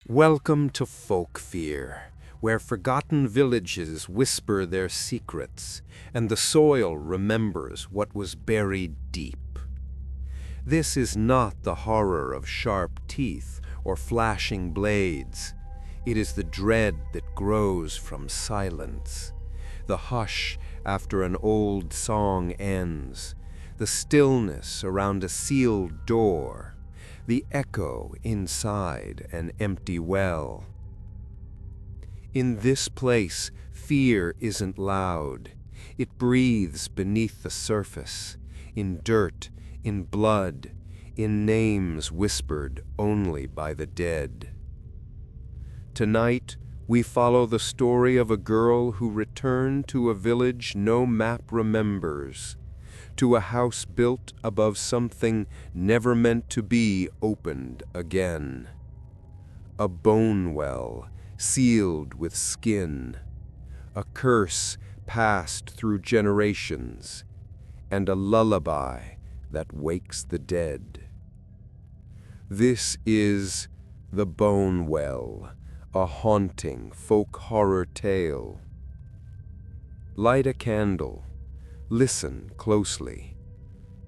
Welcome to FolkFear, where forgotten villages whisper their secrets, and the soil remembers what was buried deep. This is not the horror of sharp teeth or flashing blades. It is the dread that grows from silence, the hush after an old song ends, the stillness around a sealed door, the echo inside an empty well. In this place, fear isn't loud. It breathes beneath the surface, in dirt, in blood, in names whispered only by the dead. Tonight, we follow the story of a girl who returned to a village no map remembers, to a house built above something never meant to be opened again. A bone well sealed with skin, a curse passed through generations, and a lullaby that wakes the dead. This is The Bone Well, a haunting folk horror tale. Light a candle. Listen closely,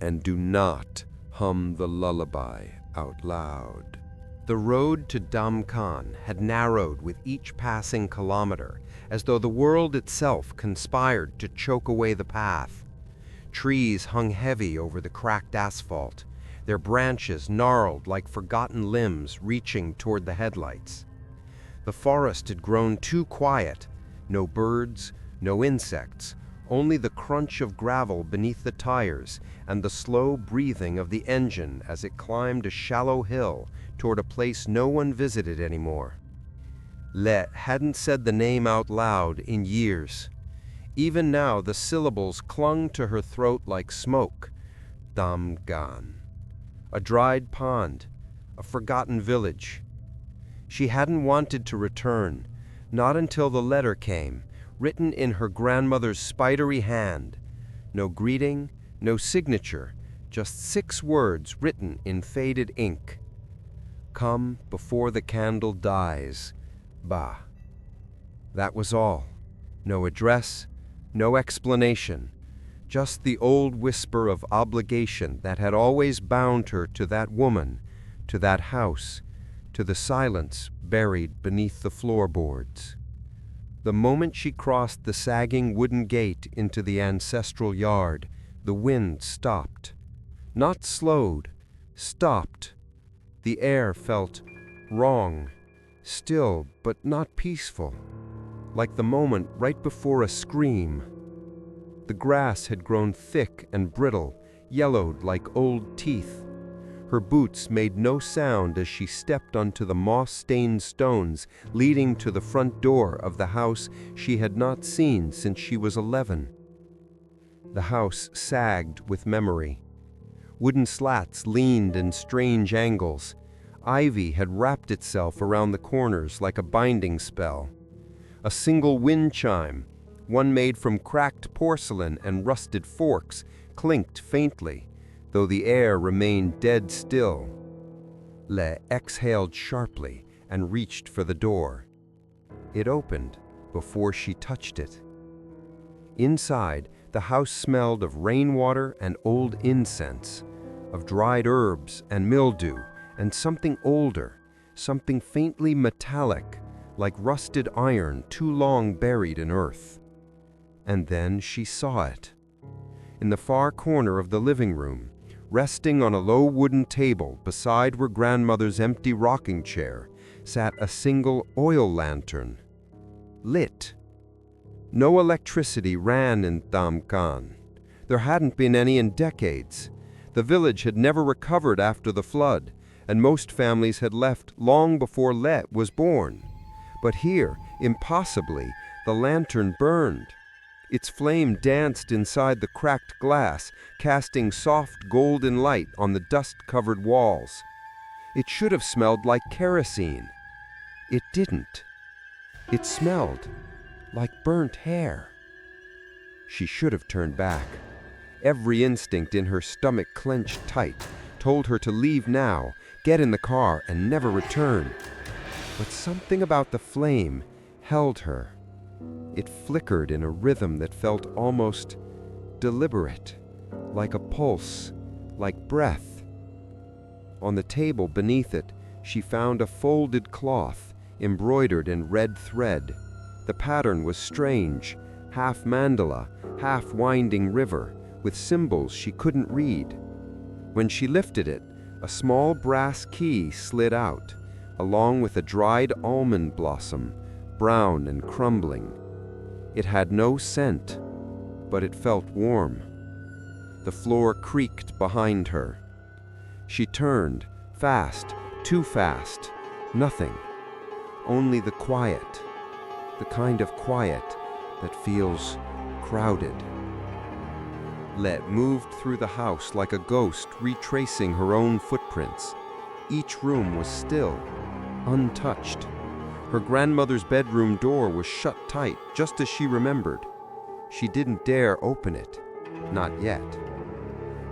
and do not hum the lullaby out loud. The road to Dam Khan had narrowed with each passing kilometer, as though the world itself conspired to choke away the path. Trees hung heavy over the cracked asphalt, their branches gnarled like forgotten limbs reaching toward the headlights. The forest had grown too quiet, no birds, no insects, only the crunch of gravel beneath the tires and the slow breathing of the engine as it climbed a shallow hill toward a place no one visited anymore. Le hadn't said the name out loud in years. Even now the syllables clung to her throat like smoke. Dam Khan. A dried pond, a forgotten village. She hadn't wanted to return, not until the letter came, written in her grandmother's spidery hand. No greeting, no signature, just 6 words written in faded ink. Come before the candle dies. Bah. That was all. No address, no explanation. Just the old whisper of obligation that had always bound her to that woman, to that house, to the silence buried beneath the floorboards. The moment she crossed the sagging wooden gate into the ancestral yard, the wind stopped. Not slowed, stopped. The air felt wrong, still but not peaceful, like the moment right before a scream. The grass had grown thick and brittle, yellowed like old teeth. Her boots made no sound as she stepped onto the moss-stained stones leading to the front door of the house she had not seen since she was 11. The house sagged with memory. Wooden slats leaned in strange angles. Ivy had wrapped itself around the corners like a binding spell. A single wind chime, one made from cracked porcelain and rusted forks, clinked faintly, though the air remained dead still. Le exhaled sharply and reached for the door. It opened before she touched it. Inside, the house smelled of rainwater and old incense, of dried herbs and mildew, and something older, something faintly metallic, like rusted iron too long buried in earth. And then she saw it. In the far corner of the living room, resting on a low wooden table beside her grandmother's empty rocking chair, sat a single oil lantern. Lit. No electricity ran in Dam Khan. There hadn't been any in decades. The village had never recovered after the flood, and most families had left long before Le was born. But here, impossibly, the lantern burned. Its flame danced inside the cracked glass, casting soft golden light on the dust-covered walls. It should have smelled like kerosene. It didn't. It smelled like burnt hair. She should have turned back. Every instinct in her stomach clenched tight, told her to leave now, get in the car, and never return. But something about the flame held her. It flickered in a rhythm that felt almost deliberate, like a pulse, like breath. On the table beneath it, she found a folded cloth embroidered in red thread. The pattern was strange, half mandala, half winding river, with symbols she couldn't read. When she lifted it, a small brass key slid out, along with a dried almond blossom, brown and crumbling. It had no scent, but it felt warm. The floor creaked behind her. She turned, fast, too fast. Nothing. Only the quiet. The kind of quiet that feels crowded. Let moved through the house like a ghost, retracing her own footprints. Each room was still, untouched. Her grandmother's bedroom door was shut tight, just as she remembered. She didn't dare open it. Not yet.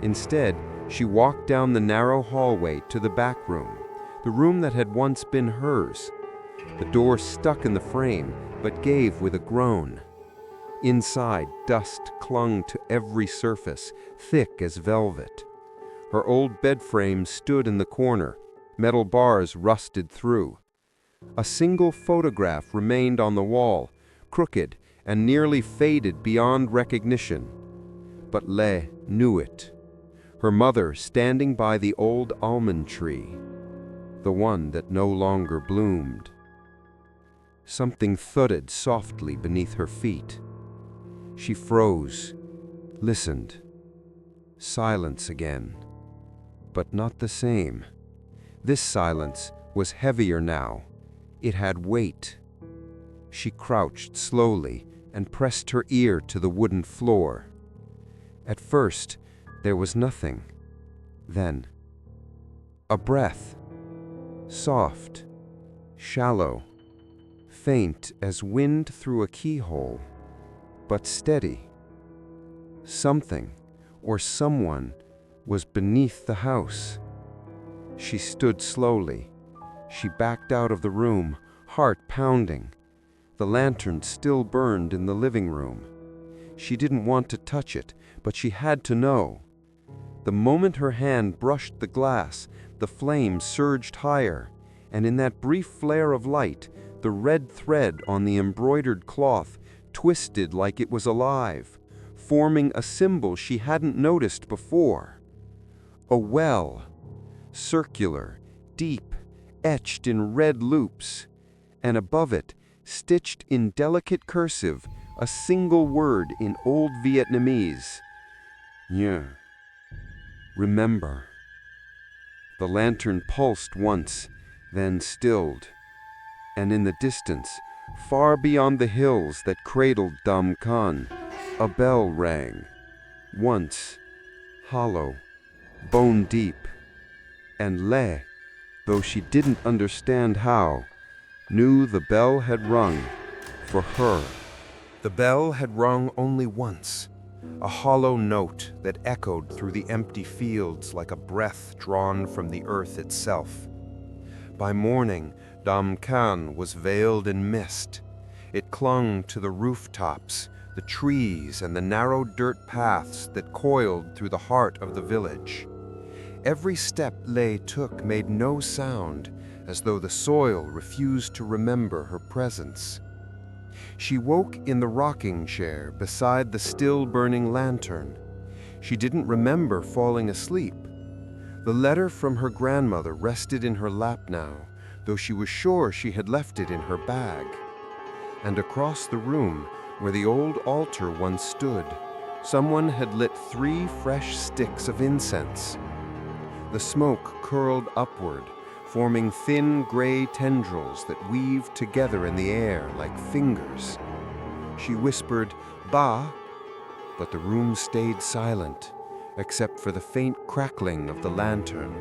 Instead, she walked down the narrow hallway to the back room, the room that had once been hers. The door stuck in the frame, but gave with a groan. Inside, dust clung to every surface, thick as velvet. Her old bed frame stood in the corner, metal bars rusted through. A single photograph remained on the wall, crooked and nearly faded beyond recognition. But Le knew it. Her mother standing by the old almond tree, the one that no longer bloomed. Something thudded softly beneath her feet. She froze, listened. Silence again, but not the same. This silence was heavier now. It had weight. She crouched slowly and pressed her ear to the wooden floor. At first, there was nothing. Then, a breath. Soft, shallow, faint as wind through a keyhole, but steady. Something, or someone, was beneath the house. She stood slowly. She backed out of the room, heart pounding. The lantern still burned in the living room. She didn't want to touch it, but she had to know. The moment her hand brushed the glass, the flame surged higher, and in that brief flare of light, the red thread on the embroidered cloth twisted like it was alive, forming a symbol she hadn't noticed before. A well, circular, deep, etched in red loops, and above it, stitched in delicate cursive, a single word in Old Vietnamese. Nhớ. Remember. The lantern pulsed once, then stilled, and in the distance, far beyond the hills that cradled Dam Khan, a bell rang. Once, hollow, bone deep, and Le, though she didn't understand how, knew the bell had rung for her. The bell had rung only once, a hollow note that echoed through the empty fields like a breath drawn from the earth itself. By morning, Dam Khan was veiled in mist. It clung to the rooftops, the trees, and the narrow dirt paths that coiled through the heart of the village. Every step Le took made no sound, as though the soil refused to remember her presence. She woke in the rocking chair beside the still-burning lantern. She didn't remember falling asleep. The letter from her grandmother rested in her lap now, though she was sure she had left it in her bag. And across the room, where the old altar once stood, someone had lit 3 fresh sticks of incense. The smoke curled upward, forming thin gray tendrils that weaved together in the air like fingers. She whispered, "Ba," but the room stayed silent, except for the faint crackling of the lantern.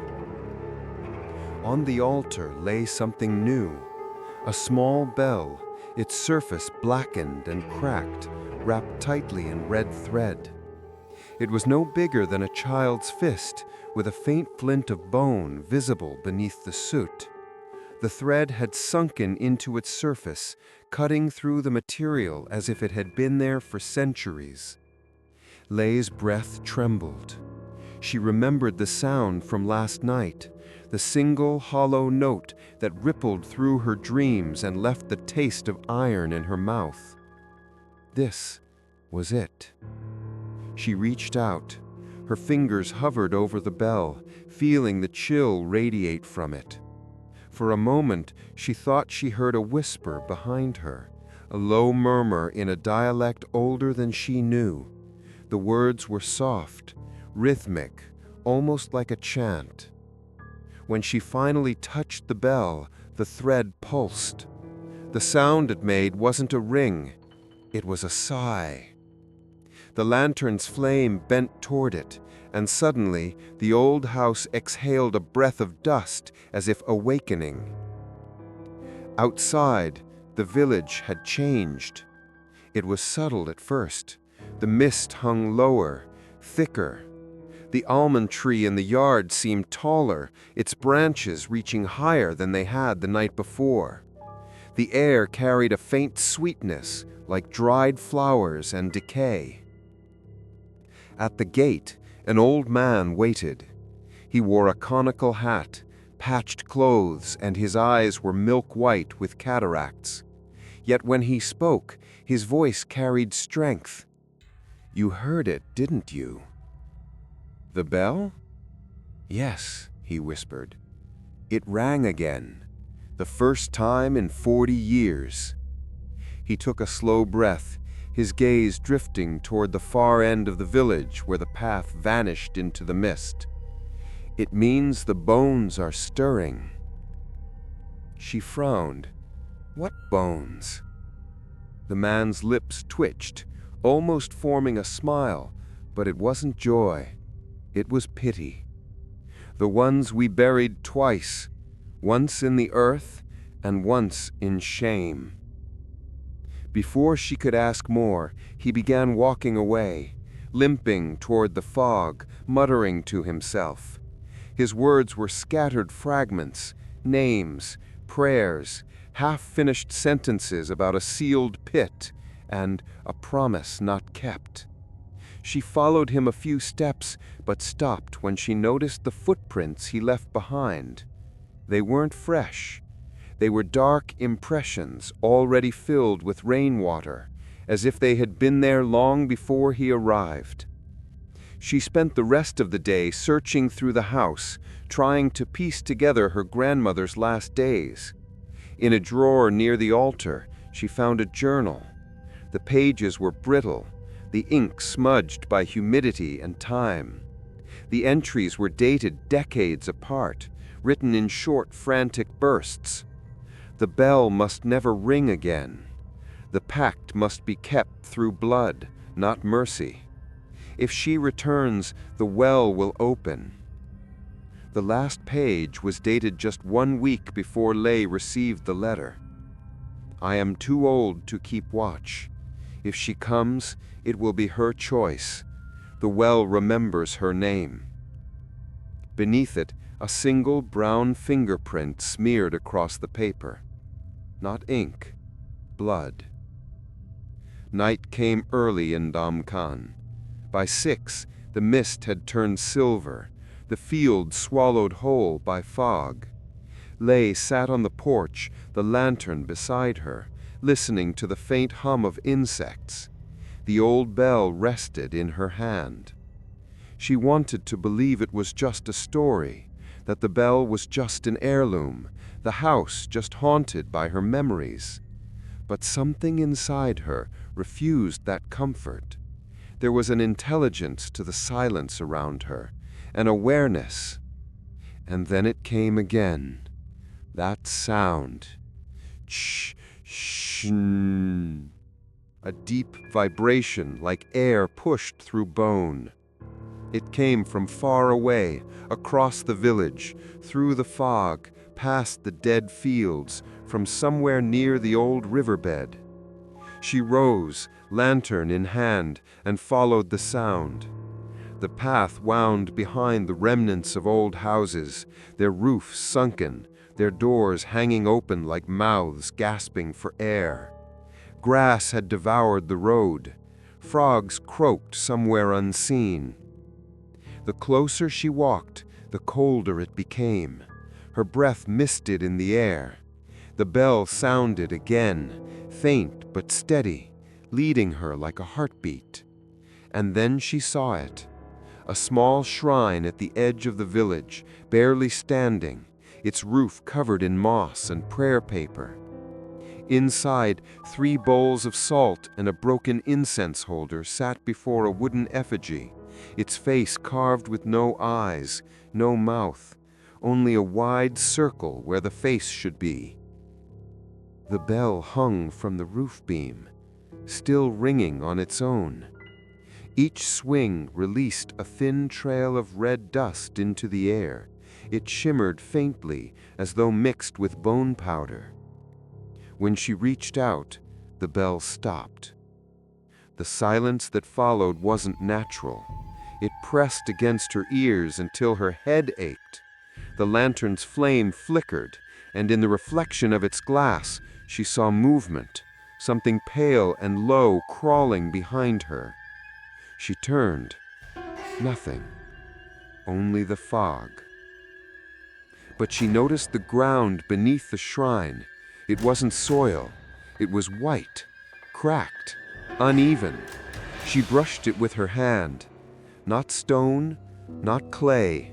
On the altar lay something new, a small bell, its surface blackened and cracked, wrapped tightly in red thread. It was no bigger than a child's fist, with a faint flint of bone visible beneath the soot. The thread had sunken into its surface, cutting through the material as if it had been there for centuries. Lei's breath trembled. She remembered the sound from last night, the single hollow note that rippled through her dreams and left the taste of iron in her mouth. This was it. She reached out. Her fingers hovered over the bell, feeling the chill radiate from it. For a moment, she thought she heard a whisper behind her, a low murmur in a dialect older than she knew. The words were soft, rhythmic, almost like a chant. When she finally touched the bell, the thread pulsed. The sound it made wasn't a ring, it was a sigh. The lantern's flame bent toward it, and suddenly the old house exhaled a breath of dust as if awakening. Outside, the village had changed. It was subtle at first. The mist hung lower, thicker. The almond tree in the yard seemed taller, its branches reaching higher than they had the night before. The air carried a faint sweetness, like dried flowers and decay. At the gate, an old man waited. He wore a conical hat, patched clothes, and his eyes were milk white with cataracts. Yet when he spoke, his voice carried strength. "You heard it, didn't you?" "The bell?" "Yes," he whispered. "It rang again, the first time in 40 years." He took a slow breath, his gaze drifting toward the far end of the village where the path vanished into the mist. "It means the bones are stirring." She frowned. "What bones?" The man's lips twitched, almost forming a smile, but it wasn't joy. It was pity. "The ones we buried twice, once in the earth and once in shame." Before she could ask more, he began walking away, limping toward the fog, muttering to himself. His words were scattered fragments, names, prayers, half-finished sentences about a sealed pit and a promise not kept. She followed him a few steps, but stopped when she noticed the footprints he left behind. They weren't fresh. They were dark impressions already filled with rainwater, as if they had been there long before he arrived. She spent the rest of the day searching through the house, trying to piece together her grandmother's last days. In a drawer near the altar, she found a journal. The pages were brittle, the ink smudged by humidity and time. The entries were dated decades apart, written in short, frantic bursts. The bell must never ring again. The pact must be kept through blood, not mercy. If she returns, the well will open. The last page was dated just 1 week before Lei received the letter. "I am too old to keep watch. If she comes, it will be her choice. The well remembers her name." Beneath it, a single brown fingerprint smeared across the paper. Not ink, blood. Night came early in Damkan. By 6, the mist had turned silver, the field swallowed whole by fog. Lei sat on the porch, the lantern beside her, listening to the faint hum of insects. The old bell rested in her hand. She wanted to believe it was just a story, that the bell was just an heirloom, the house just haunted by her memories. But something inside her refused that comfort. There was an intelligence to the silence around her, an awareness. And then it came again. That sound. Sh-sh-n. A deep vibration like air pushed through bone. It came from far away, across the village, through the fog, past the dead fields, from somewhere near the old riverbed. She rose, lantern in hand, and followed the sound. The path wound behind the remnants of old houses, their roofs sunken, their doors hanging open like mouths gasping for air. Grass had devoured the road. Frogs croaked somewhere unseen. The closer she walked, the colder it became. Her breath misted in the air. The bell sounded again, faint but steady, leading her like a heartbeat. And then she saw it. A small shrine at the edge of the village, barely standing, its roof covered in moss and prayer paper. Inside, 3 bowls of salt and a broken incense holder sat before a wooden effigy, its face carved with no eyes, no mouth, only a wide circle where the face should be. The bell hung from the roof beam, still ringing on its own. Each swing released a thin trail of red dust into the air. It shimmered faintly, as though mixed with bone powder. When she reached out, the bell stopped. The silence that followed wasn't natural. It pressed against her ears until her head ached. The lantern's flame flickered, and in the reflection of its glass, she saw movement, something pale and low crawling behind her. She turned. Nothing. Only the fog. But she noticed the ground beneath the shrine. It wasn't soil. It was white, cracked, uneven. She brushed it with her hand. Not stone, not clay,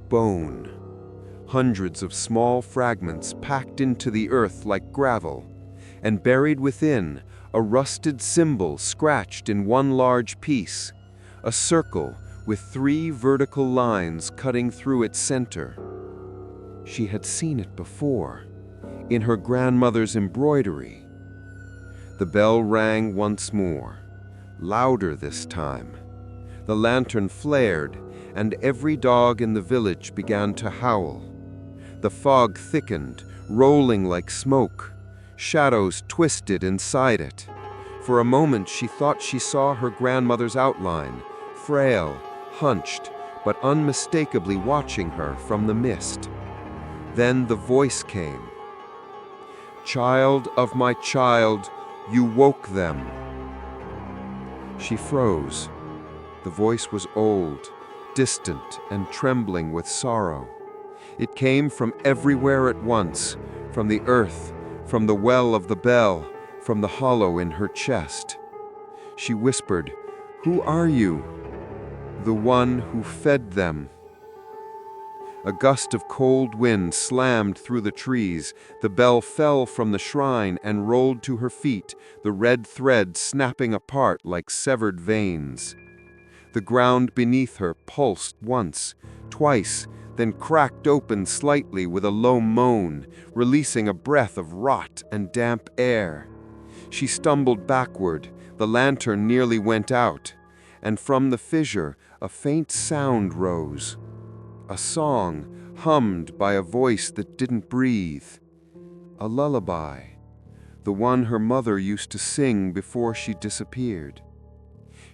bone. Hundreds of small fragments packed into the earth like gravel, and buried within, a rusted symbol scratched in one large piece, a circle with 3 vertical lines cutting through its center. She had seen it before, in her grandmother's embroidery. The bell rang once more, louder this time. The lantern flared, and every dog in the village began to howl. The fog thickened, rolling like smoke. Shadows twisted inside it. For a moment she thought she saw her grandmother's outline, frail, hunched, but unmistakably watching her from the mist. Then the voice came. "Child of my child, you woke them." She froze. The voice was old, distant, and trembling with sorrow. It came from everywhere at once, from the earth, from the well of the bell, from the hollow in her chest. She whispered, "Who are you?" "The one who fed them." A gust of cold wind slammed through the trees. The bell fell from the shrine and rolled to her feet, the red thread snapping apart like severed veins. The ground beneath her pulsed once, twice, then cracked open slightly with a low moan, releasing a breath of rot and damp air. She stumbled backward, the lantern nearly went out, and from the fissure a faint sound rose. A song, hummed by a voice that didn't breathe. A lullaby, the one her mother used to sing before she disappeared.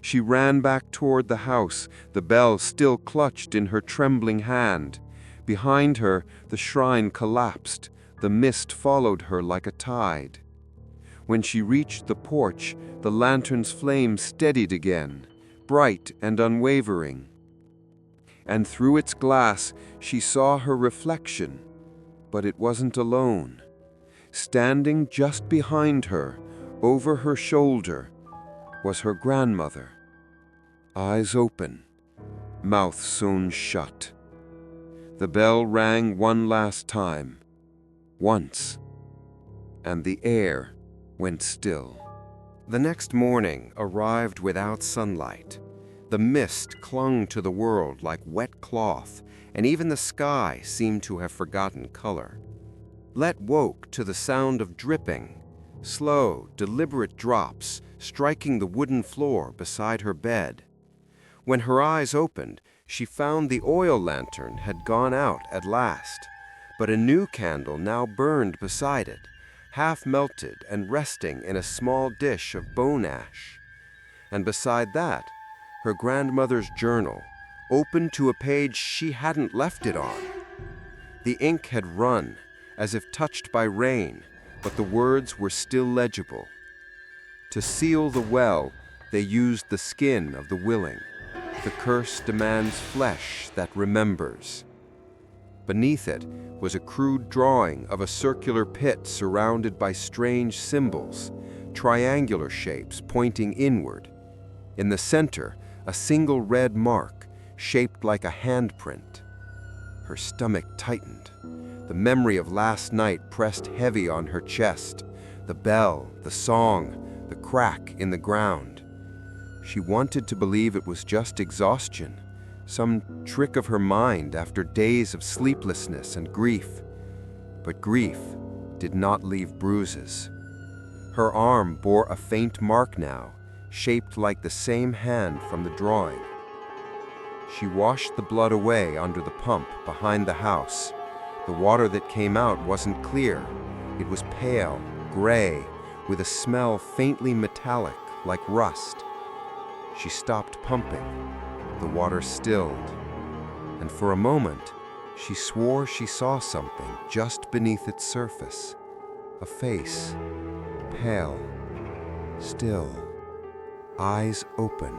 She ran back toward the house, the bell still clutched in her trembling hand. Behind her, the shrine collapsed. The mist followed her like a tide. When she reached the porch, the lantern's flame steadied again, bright and unwavering. And through its glass, she saw her reflection, but it wasn't alone. Standing just behind her, over her shoulder, was her grandmother. Eyes open, mouth sewn shut. The bell rang one last time, once, and the air went still. The next morning arrived without sunlight. The mist clung to the world like wet cloth, and even the sky seemed to have forgotten color. Let woke to the sound of dripping, slow, deliberate drops striking the wooden floor beside her bed. When her eyes opened, she found the oil lantern had gone out at last, but a new candle now burned beside it, half melted and resting in a small dish of bone ash. And beside that, her grandmother's journal, open to a page she hadn't left it on. The ink had run, as if touched by rain, but the words were still legible. To seal the well, they used the skin of the willing. The curse demands flesh that remembers. Beneath it was a crude drawing of a circular pit surrounded by strange symbols, triangular shapes pointing inward. In the center, a single red mark, shaped like a handprint. Her stomach tightened. The memory of last night pressed heavy on her chest. The bell, the song, the crack in the ground. She wanted to believe it was just exhaustion, some trick of her mind after days of sleeplessness and grief. But grief did not leave bruises. Her arm bore a faint mark now, shaped like the same hand from the drawing. She washed the blood away under the pump behind the house. The water that came out wasn't clear. It was pale, gray, with a smell faintly metallic, like rust. She stopped pumping. The water stilled, and for a moment, she swore she saw something just beneath its surface. A face, pale, still, eyes open.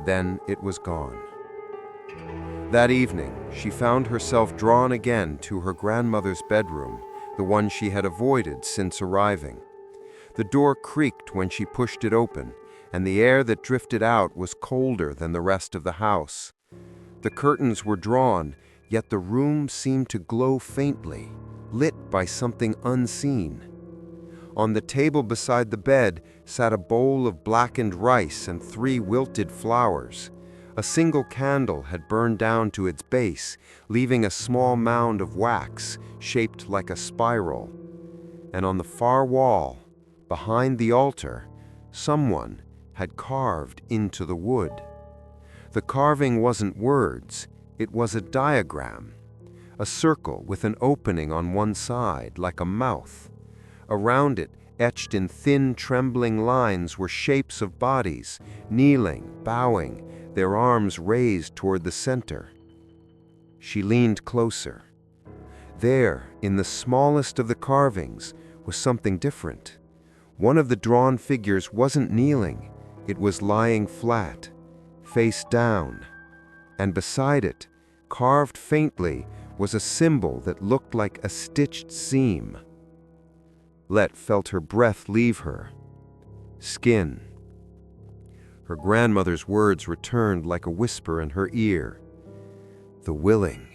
Then it was gone. That evening, she found herself drawn again to her grandmother's bedroom, the one she had avoided since arriving. The door creaked when she pushed it open, and the air that drifted out was colder than the rest of the house. The curtains were drawn, yet the room seemed to glow faintly, lit by something unseen. On the table beside the bed sat a bowl of blackened rice and 3 wilted flowers. A single candle had burned down to its base, leaving a small mound of wax shaped like a spiral. And on the far wall, behind the altar, someone had carved into the wood. The carving wasn't words, it was a diagram. A circle with an opening on one side, like a mouth. Around it, etched in thin, trembling lines, were shapes of bodies, kneeling, bowing, their arms raised toward the center. She leaned closer. There, in the smallest of the carvings, was something different. One of the drawn figures wasn't kneeling. It was lying flat, face down, and beside it, carved faintly, was a symbol that looked like a stitched seam. Let felt her breath leave her. Skin. Her grandmother's words returned like a whisper in her ear. The willing.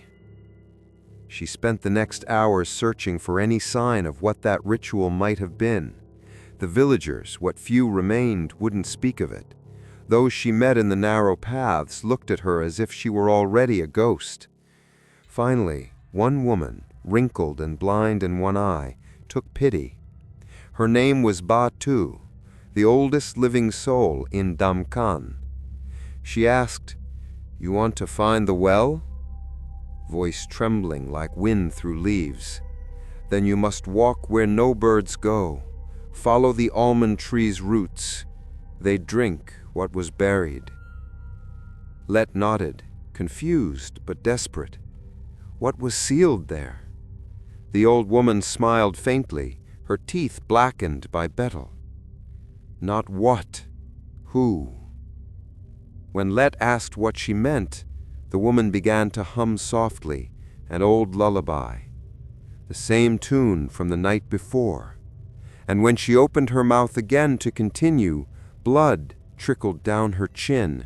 She spent the next hours searching for any sign of what that ritual might have been. The villagers, what few remained, wouldn't speak of it. Those she met in the narrow paths looked at her as if she were already a ghost. Finally, one woman, wrinkled and blind in one eye, took pity. Her name was Ba Tu, the oldest living soul in Damkan. She asked, "You want to find the well?" Voice trembling like wind through leaves. "Then you must walk where no birds go. Follow the almond tree's roots. They drink what was buried." Let nodded, confused but desperate. What was sealed there? The old woman smiled faintly, her teeth blackened by betel. Not what, who. When Let asked what she meant, the woman began to hum softly, an old lullaby, the same tune from the night before. And when she opened her mouth again to continue, blood trickled down her chin.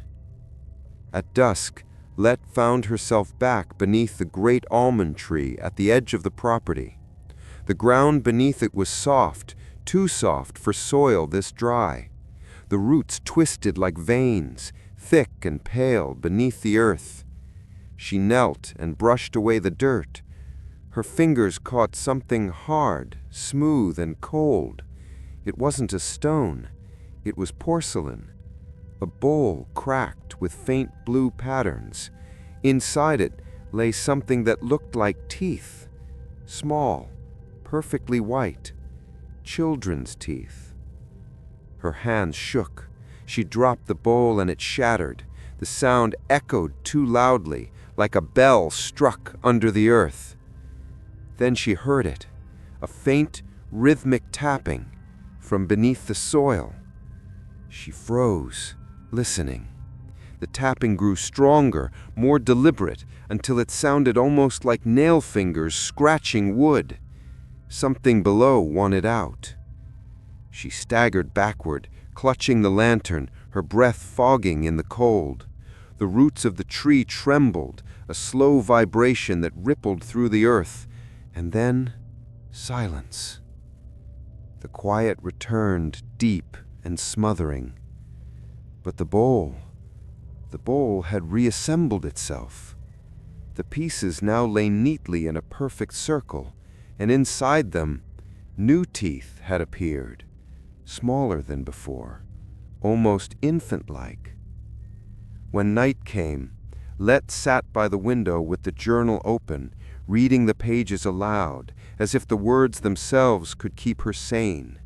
At dusk, Let found herself back beneath the great almond tree at the edge of the property. The ground beneath it was soft, too soft for soil this dry. The roots twisted like veins, thick and pale beneath the earth. She knelt and brushed away the dirt. Her fingers caught something hard, smooth and cold. It wasn't a stone. It was porcelain. A bowl cracked with faint blue patterns. Inside it lay something that looked like teeth. Small, perfectly white. Children's teeth. Her hands shook. She dropped the bowl and it shattered. The sound echoed too loudly, like a bell struck under the earth. Then she heard it, a faint, rhythmic tapping from beneath the soil. She froze, listening. The tapping grew stronger, more deliberate, until it sounded almost like nail fingers scratching wood. Something below wanted out. She staggered backward, clutching the lantern, her breath fogging in the cold. The roots of the tree trembled, a slow vibration that rippled through the earth, and then silence. The quiet returned, deep and smothering. But the bowl had reassembled itself. The pieces now lay neatly in a perfect circle, and inside them, new teeth had appeared, smaller than before, almost infant-like. When night came, Let sat by the window with the journal open, reading the pages aloud, as if the words themselves could keep her sane.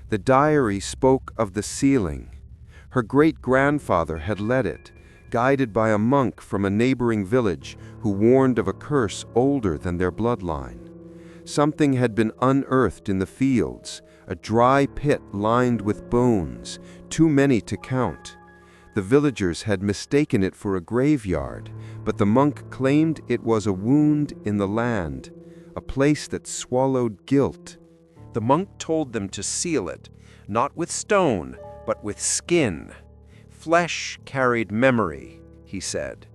The diary spoke of the sealing. Her great-grandfather had led it, guided by a monk from a neighboring village who warned of a curse older than their bloodline. Something had been unearthed in the fields, a dry pit lined with bones, too many to count. The villagers had mistaken it for a graveyard, but the monk claimed it was a wound in the land, a place that swallowed guilt. The monk told them to seal it, not with stone, but with skin. Flesh carried memory, he said,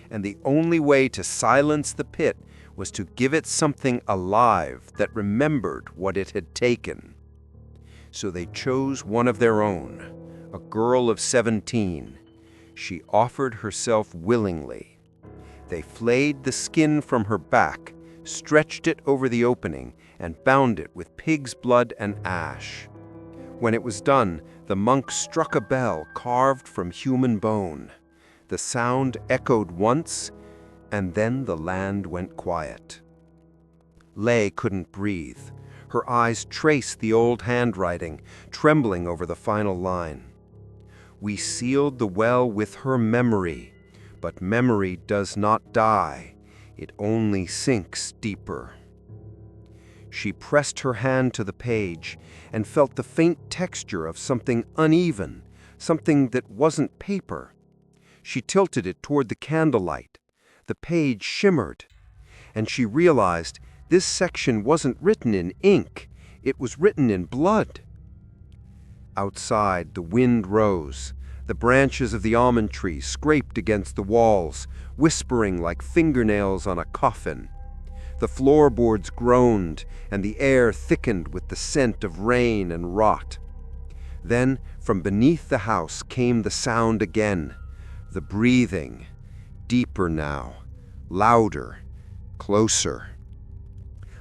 and the only way to silence the pit was to give it something alive that remembered what it had taken. So they chose one of their own, a girl of 17. She offered herself willingly. They flayed the skin from her back, stretched it over the opening, and bound it with pig's blood and ash. When it was done, the monk struck a bell carved from human bone. The sound echoed once, and then the land went quiet. Lay couldn't breathe. Her eyes traced the old handwriting, trembling over the final line. We sealed the well with her memory, but memory does not die. It only sinks deeper. She pressed her hand to the page and felt the faint texture of something uneven, something that wasn't paper. She tilted it toward the candlelight. The page shimmered, and she realized this section wasn't written in ink, it was written in blood. Outside, the wind rose. The branches of the almond tree scraped against the walls, whispering like fingernails on a coffin. The floorboards groaned, and the air thickened with the scent of rain and rot. Then, from beneath the house came the sound again, the breathing, deeper now, louder, closer.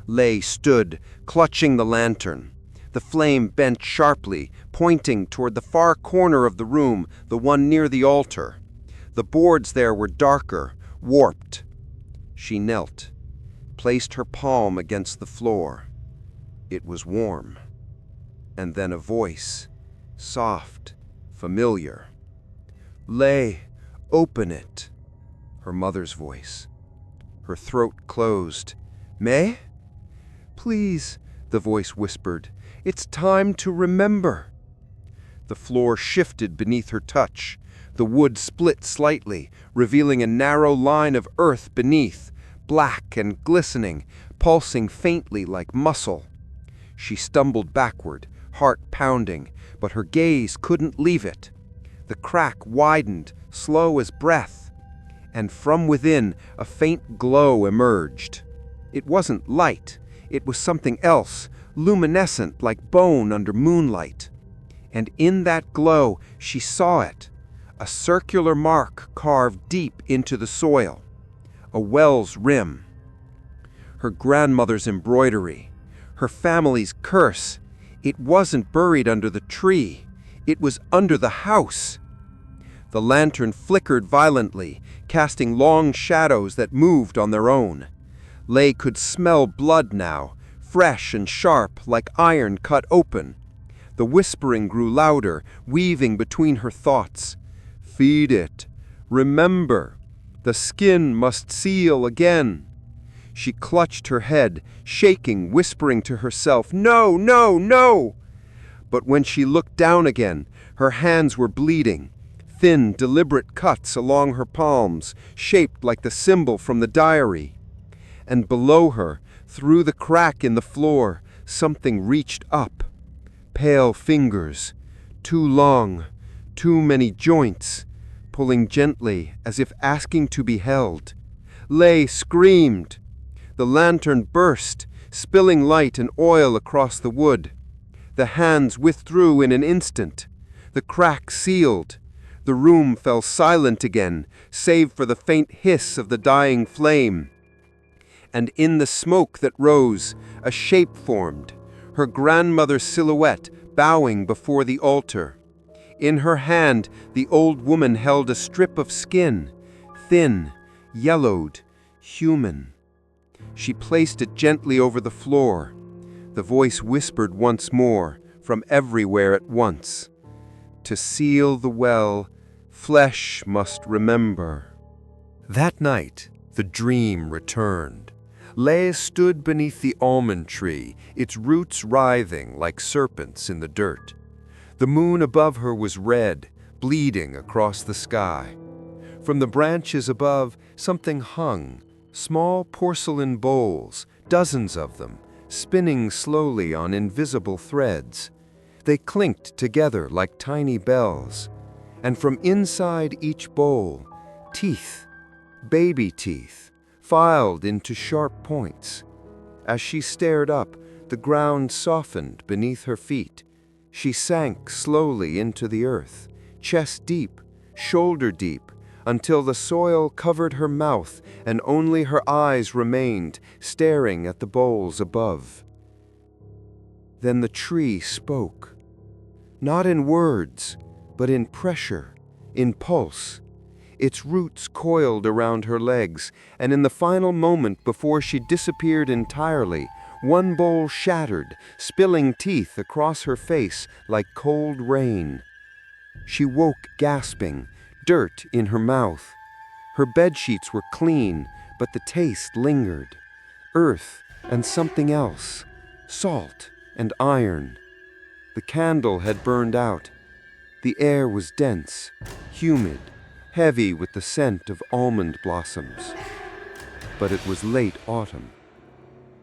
Lay stood, clutching the lantern. The flame bent sharply, pointing toward the far corner of the room, the one near the altar. The boards there were darker, warped. She knelt, placed her palm against the floor. It was warm. And then a voice, soft, familiar. "Lay, open it." Her mother's voice. Her throat closed. "May?" "Please," the voice whispered. "It's time to remember." The floor shifted beneath her touch. The wood split slightly, revealing a narrow line of earth beneath, black and glistening, pulsing faintly like muscle. She stumbled backward, heart pounding, but her gaze couldn't leave it. The crack widened, slow as breath, and from within a faint glow emerged. It wasn't light, it was something else, luminescent like bone under moonlight. And in that glow, she saw it, a circular mark carved deep into the soil, a well's rim. Her grandmother's embroidery, her family's curse. It wasn't buried under the tree, it was under the house. The lantern flickered violently, casting long shadows that moved on their own. Lay could smell blood now, fresh and sharp like iron cut open. The whispering grew louder, weaving between her thoughts. "Feed it. Remember. The skin must seal again." She clutched her head, shaking, whispering to herself, "No, no, no!" But when she looked down again, her hands were bleeding. Thin, deliberate cuts along her palms, shaped like the symbol from the diary. And below her, through the crack in the floor, something reached up. Pale fingers, too long, too many joints, pulling gently as if asking to be held. Lei screamed. The lantern burst, spilling light and oil across the wood. The hands withdrew in an instant. The crack sealed. The room fell silent again, save for the faint hiss of the dying flame. And in the smoke that rose, a shape formed, her grandmother's silhouette bowing before the altar. In her hand, the old woman held a strip of skin, thin, yellowed, human. She placed it gently over the floor. The voice whispered once more, from everywhere at once. To seal the well, flesh must remember. That night, the dream returned. Lei stood beneath the almond tree, its roots writhing like serpents in the dirt. The moon above her was red, bleeding across the sky. From the branches above, something hung, small porcelain bowls, dozens of them, spinning slowly on invisible threads. They clinked together like tiny bells, and from inside each bowl, teeth, baby teeth, filed into sharp points. As she stared up, the ground softened beneath her feet. She sank slowly into the earth, chest deep, shoulder deep, until the soil covered her mouth and only her eyes remained, staring at the bowls above. Then the tree spoke. Not in words, but in pressure, in pulse. Its roots coiled around her legs, and in the final moment before she disappeared entirely, one bowl shattered, spilling teeth across her face like cold rain. She woke gasping, dirt in her mouth. Her bedsheets were clean, but the taste lingered. Earth and something else, salt and iron. The candle had burned out. The air was dense, humid, heavy with the scent of almond blossoms. But it was late autumn.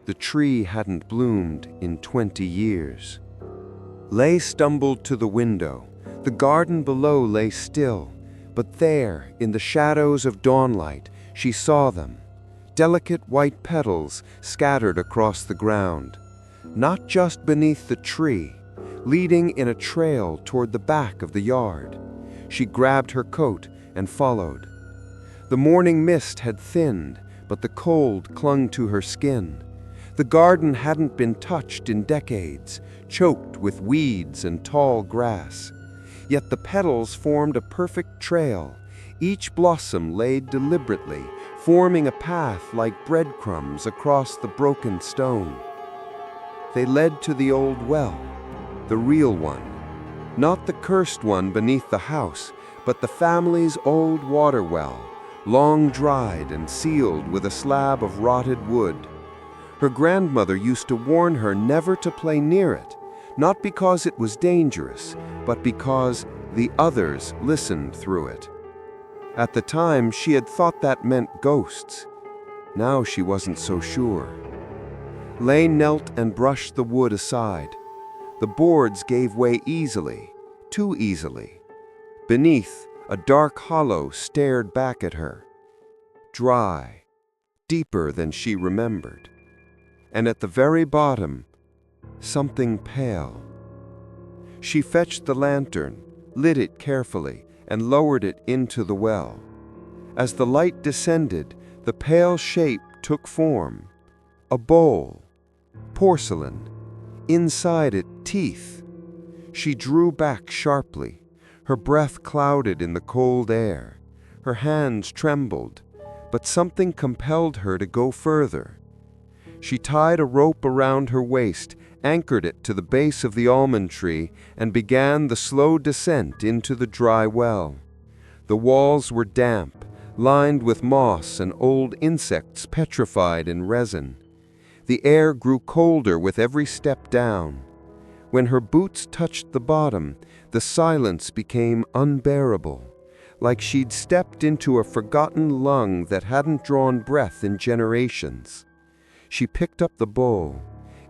The tree hadn't bloomed in 20 years. Lei stumbled to the window. The garden below lay still, but there, in the shadows of dawnlight, she saw them. Delicate white petals scattered across the ground. Not just beneath the tree, leading in a trail toward the back of the yard. She grabbed her coat and followed. The morning mist had thinned, but the cold clung to her skin. The garden hadn't been touched in decades, choked with weeds and tall grass. Yet the petals formed a perfect trail, each blossom laid deliberately, forming a path like breadcrumbs across the broken stone. They led to the old well, the real one. Not the cursed one beneath the house, but the family's old water well, long dried and sealed with a slab of rotted wood. Her grandmother used to warn her never to play near it, not because it was dangerous, but because the others listened through it. At the time, she had thought that meant ghosts. Now she wasn't so sure. Lei knelt and brushed the wood aside. The boards gave way easily, too easily. Beneath, a dark hollow stared back at her. Dry, deeper than she remembered. And at the very bottom, something pale. She fetched the lantern, lit it carefully, and lowered it into the well. As the light descended, the pale shape took form. A bowl, porcelain, inside it teeth. She drew back sharply, her breath clouded in the cold air. Her hands trembled, but something compelled her to go further. She tied a rope around her waist, anchored it to the base of the almond tree, and began the slow descent into the dry well. The walls were damp, lined with moss and old insects petrified in resin. The air grew colder with every step down. When her boots touched the bottom, the silence became unbearable, like she'd stepped into a forgotten lung that hadn't drawn breath in generations. She picked up the bowl.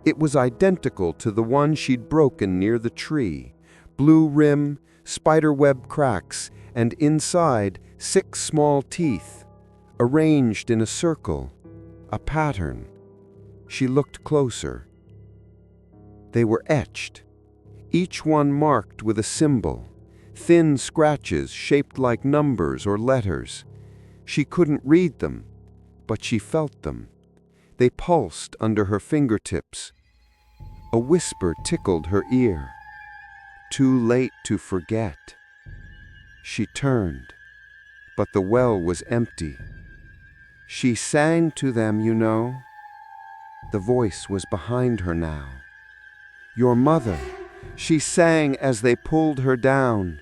It was identical to the one she'd broken near the tree. Blue rim, spiderweb cracks, and inside 6 small teeth, arranged in a circle, a pattern. She looked closer. They were etched, each one marked with a symbol, thin scratches shaped like numbers or letters. She couldn't read them, but she felt them. They pulsed under her fingertips. A whisper tickled her ear. Too late to forget. She turned, but the well was empty. She sang to them, you know. The voice was behind her now. Your mother, she sang as they pulled her down.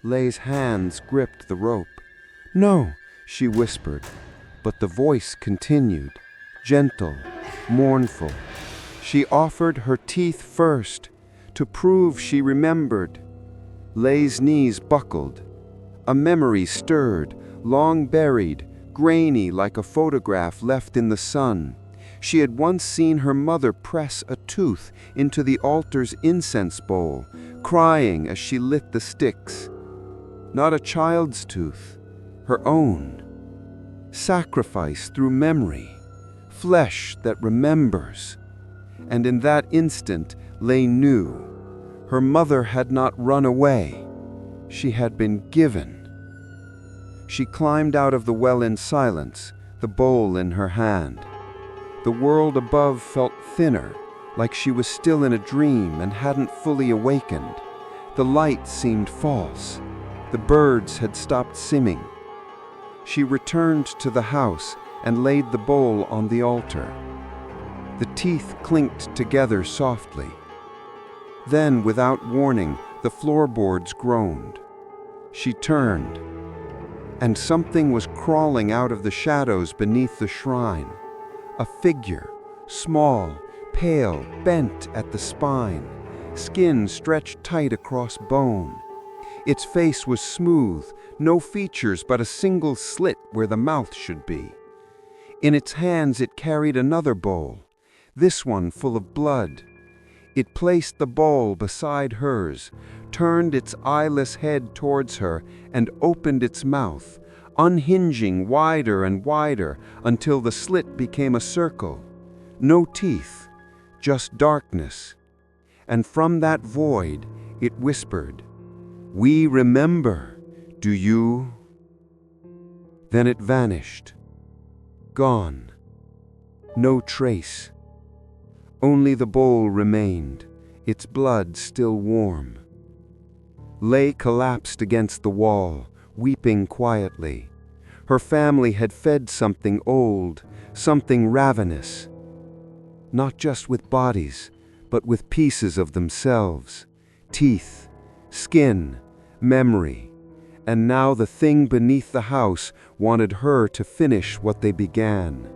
Lay's hands gripped the rope. No, she whispered, but the voice continued, gentle, mournful. She offered her teeth first, to prove she remembered. Lay's knees buckled. A memory stirred, long buried, grainy like a photograph left in the sun. She had once seen her mother press a tooth into the altar's incense bowl, crying as she lit the sticks. Not a child's tooth, her own. Sacrifice through memory, flesh that remembers. And in that instant, Lay knew. Her mother had not run away. She had been given. She climbed out of the well in silence, the bowl in her hand. The world above felt thinner, like she was still in a dream and hadn't fully awakened. The light seemed false. The birds had stopped singing. She returned to the house and laid the bowl on the altar. The teeth clinked together softly. Then, without warning, the floorboards groaned. She turned, and something was crawling out of the shadows beneath the shrine. A figure, small, pale, bent at the spine, skin stretched tight across bone. Its face was smooth, no features but a single slit where the mouth should be. In its hands it carried another bowl, this one full of blood. It placed the bowl beside hers, turned its eyeless head towards her, and opened its mouth, unhinging wider and wider until the slit became a circle. No teeth, just darkness. And from that void it whispered, "We remember, do you?" Then it vanished. Gone. No trace. Only the bowl remained, its blood still warm. Lay collapsed against the wall, weeping quietly. Her family had fed something old, something ravenous. Not just with bodies, but with pieces of themselves. Teeth, skin, memory. And now the thing beneath the house wanted her to finish what they began.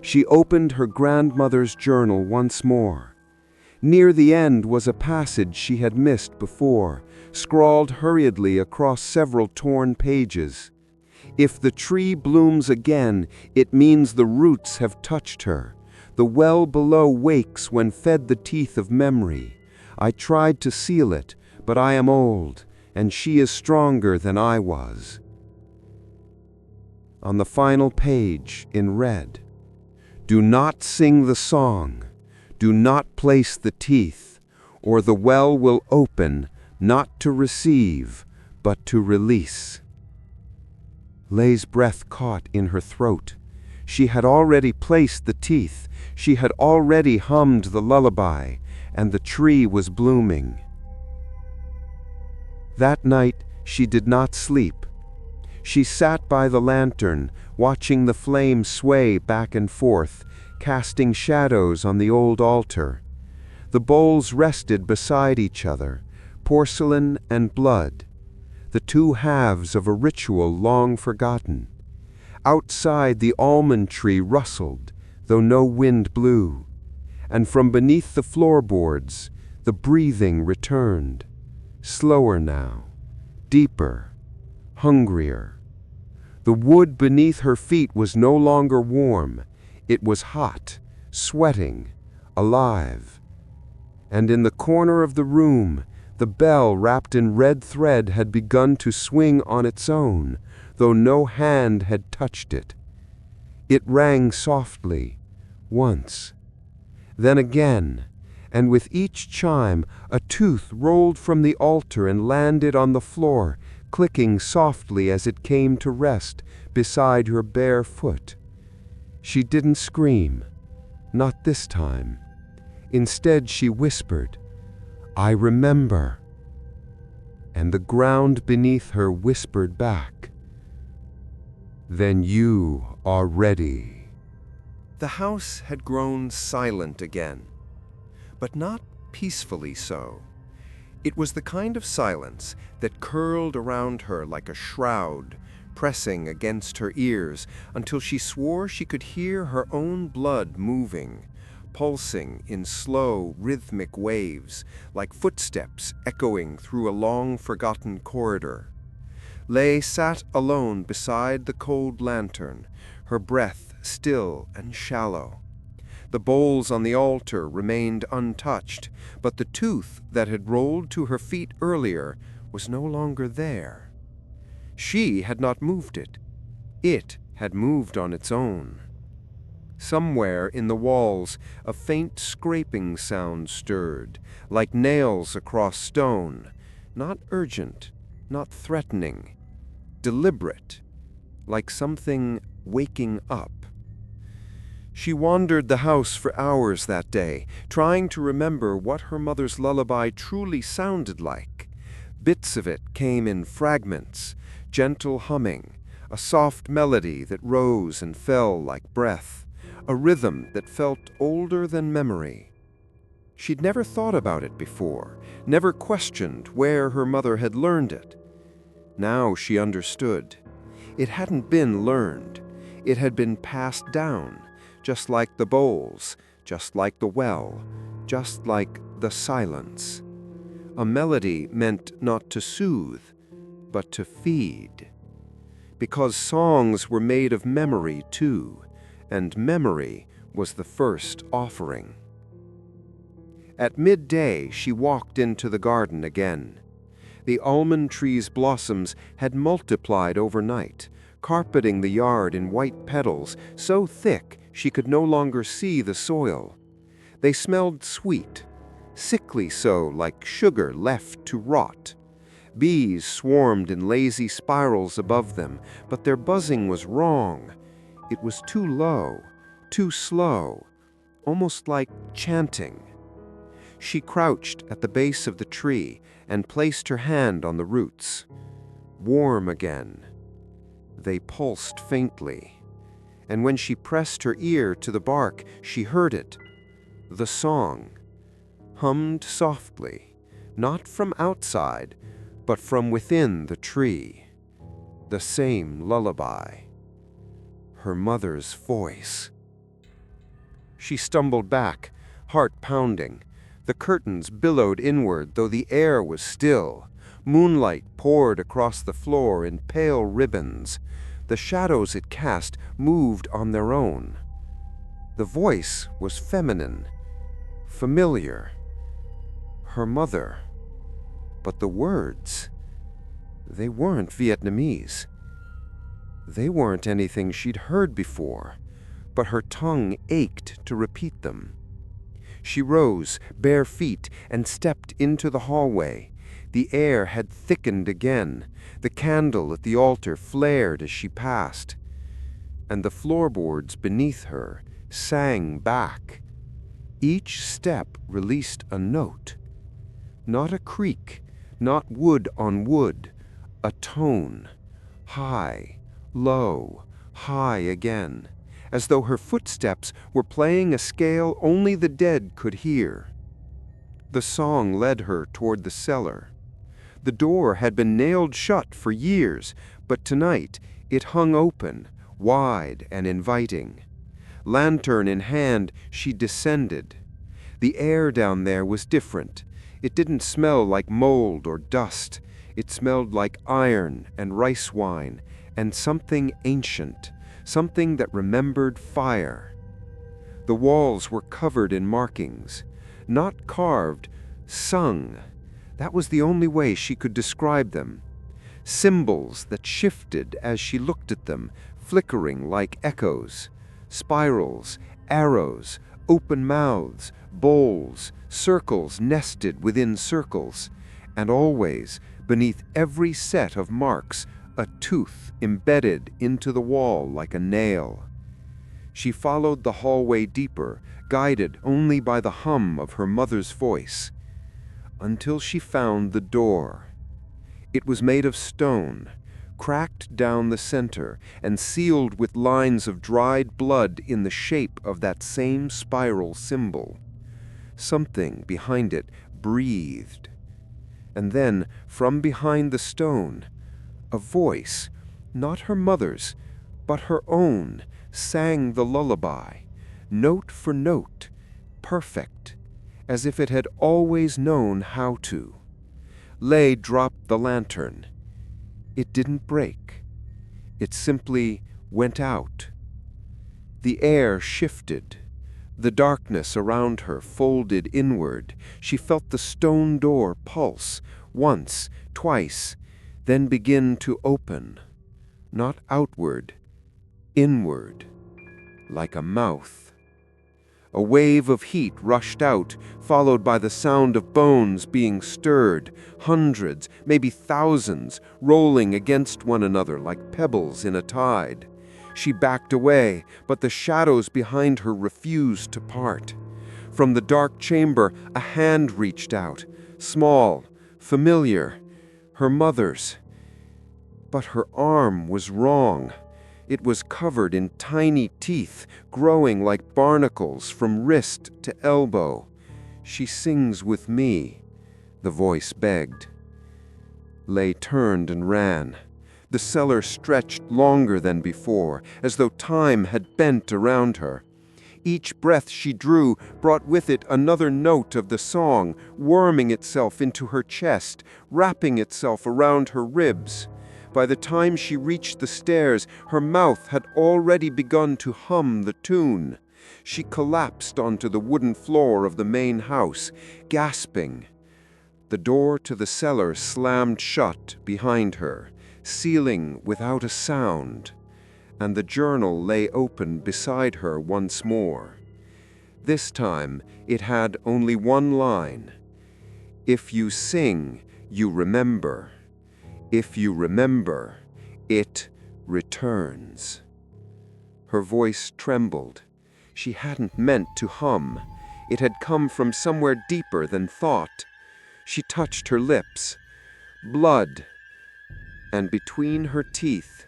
She opened her grandmother's journal once more. Near the end was a passage she had missed before, scrawled hurriedly across several torn pages. If the tree blooms again, it means the roots have touched her. The well below wakes when fed the teeth of memory. I tried to seal it, but I am old, and she is stronger than I was. On the final page, in red, do not sing the song, do not place the teeth, or the well will open, not to receive, but to release. Lay's breath caught in her throat. She had already placed the teeth, she had already hummed the lullaby, and the tree was blooming. That night she did not sleep. She sat by the lantern, watching the flame sway back and forth, casting shadows on the old altar. The bowls rested beside each other, porcelain and blood. the two halves of a ritual long forgotten. Outside the almond tree rustled, though no wind blew, and from beneath the floorboards the breathing returned, slower now, deeper, hungrier. The wood beneath her feet was no longer warm, it was hot, sweating, alive. And in the corner of the room, the bell wrapped in red thread had begun to swing on its own, though no hand had touched it. It rang softly, once, then again, and with each chime a tooth rolled from the altar and landed on the floor, clicking softly as it came to rest beside her bare foot. She didn't scream, not this time. Instead she whispered, "I remember." And the ground beneath her whispered back, "Then you are ready." The house had grown silent again, but not peacefully so. It was the kind of silence that curled around her like a shroud, pressing against her ears until she swore she could hear her own blood moving, pulsing in slow, rhythmic waves, like footsteps echoing through a long-forgotten corridor. Lei sat alone beside the cold lantern, her breath still and shallow. The bowls on the altar remained untouched, but the tooth that had rolled to her feet earlier was no longer there. She had not moved it. It had moved on its own. Somewhere in the walls, a faint scraping sound stirred, like nails across stone, not urgent, not threatening, deliberate, like something waking up. She wandered the house for hours that day, trying to remember what her mother's lullaby truly sounded like. Bits of it came in fragments, gentle humming, a soft melody that rose and fell like breath, a rhythm that felt older than memory. She'd never thought about it before, never questioned where her mother had learned it. Now she understood. It hadn't been learned. It had been passed down, just like the bowls, just like the well, just like the silence. A melody meant not to soothe, but to feed. Because songs were made of memory too, and memory was the first offering. At midday, she walked into the garden again. The almond tree's blossoms had multiplied overnight, carpeting the yard in white petals so thick she could no longer see the soil. They smelled sweet, sickly so, like sugar left to rot. Bees swarmed in lazy spirals above them, but their buzzing was wrong. It was too low, too slow, almost like chanting. She crouched at the base of the tree and placed her hand on the roots. Warm again. They pulsed faintly, and when she pressed her ear to the bark, she heard it. The song, hummed softly, not from outside, but from within the tree. The same lullaby. Her mother's voice. She stumbled back, heart pounding. The curtains billowed inward, though the air was still. Moonlight poured across the floor in pale ribbons. The shadows it cast moved on their own. The voice was feminine, familiar. Her mother. But the words, they weren't Vietnamese. They weren't anything she'd heard before, but her tongue ached to repeat them. She rose, bare feet, and stepped into the hallway. The air had thickened again. The candle at the altar flared as she passed, and the floorboards beneath her sang back. Each step released a note. Not a creak, not wood on wood, a tone. High, low, high again, as though her footsteps were playing a scale only the dead could hear. The song led her toward the cellar. The door had been nailed shut for years, but tonight it hung open, wide and inviting. Lantern in hand, she descended. The air down there was different. It didn't smell like mold or dust. It smelled like iron and rice wine and something ancient, something that remembered fire. The walls were covered in markings, not carved, sung. That was the only way she could describe them. Symbols that shifted as she looked at them, flickering like echoes. Spirals, arrows, open mouths, bowls, circles nested within circles, and always, beneath every set of marks, a tooth embedded into the wall like a nail. She followed the hallway deeper, guided only by the hum of her mother's voice, until she found the door. It was made of stone, cracked down the center and sealed with lines of dried blood in the shape of that same spiral symbol. Something behind it breathed. And then, from behind the stone, a voice, not her mother's, but her own, sang the lullaby, note for note, perfect, as if it had always known how to. Lei dropped the lantern. It didn't break. It simply went out. The air shifted. The darkness around her folded inward. She felt the stone door pulse, once, twice, then begin to open. Not outward, inward, like a mouth. A wave of heat rushed out, followed by the sound of bones being stirred, hundreds, maybe thousands, rolling against one another like pebbles in a tide. She backed away, but the shadows behind her refused to part. From the dark chamber, a hand reached out, small, familiar, her mother's. But her arm was wrong. It was covered in tiny teeth, growing like barnacles from wrist to elbow. "She sings with me," the voice begged. Lei turned and ran. The cellar stretched longer than before, as though time had bent around her. Each breath she drew brought with it another note of the song, worming itself into her chest, wrapping itself around her ribs. By the time she reached the stairs, her mouth had already begun to hum the tune. She collapsed onto the wooden floor of the main house, gasping. The door to the cellar slammed shut behind her, sealing without a sound, and the journal lay open beside her once more. This time it had only one line: "If you sing, you remember. If you remember, it returns." Her voice trembled. She hadn't meant to hum. It had come from somewhere deeper than thought. She touched her lips. Blood. And between her teeth,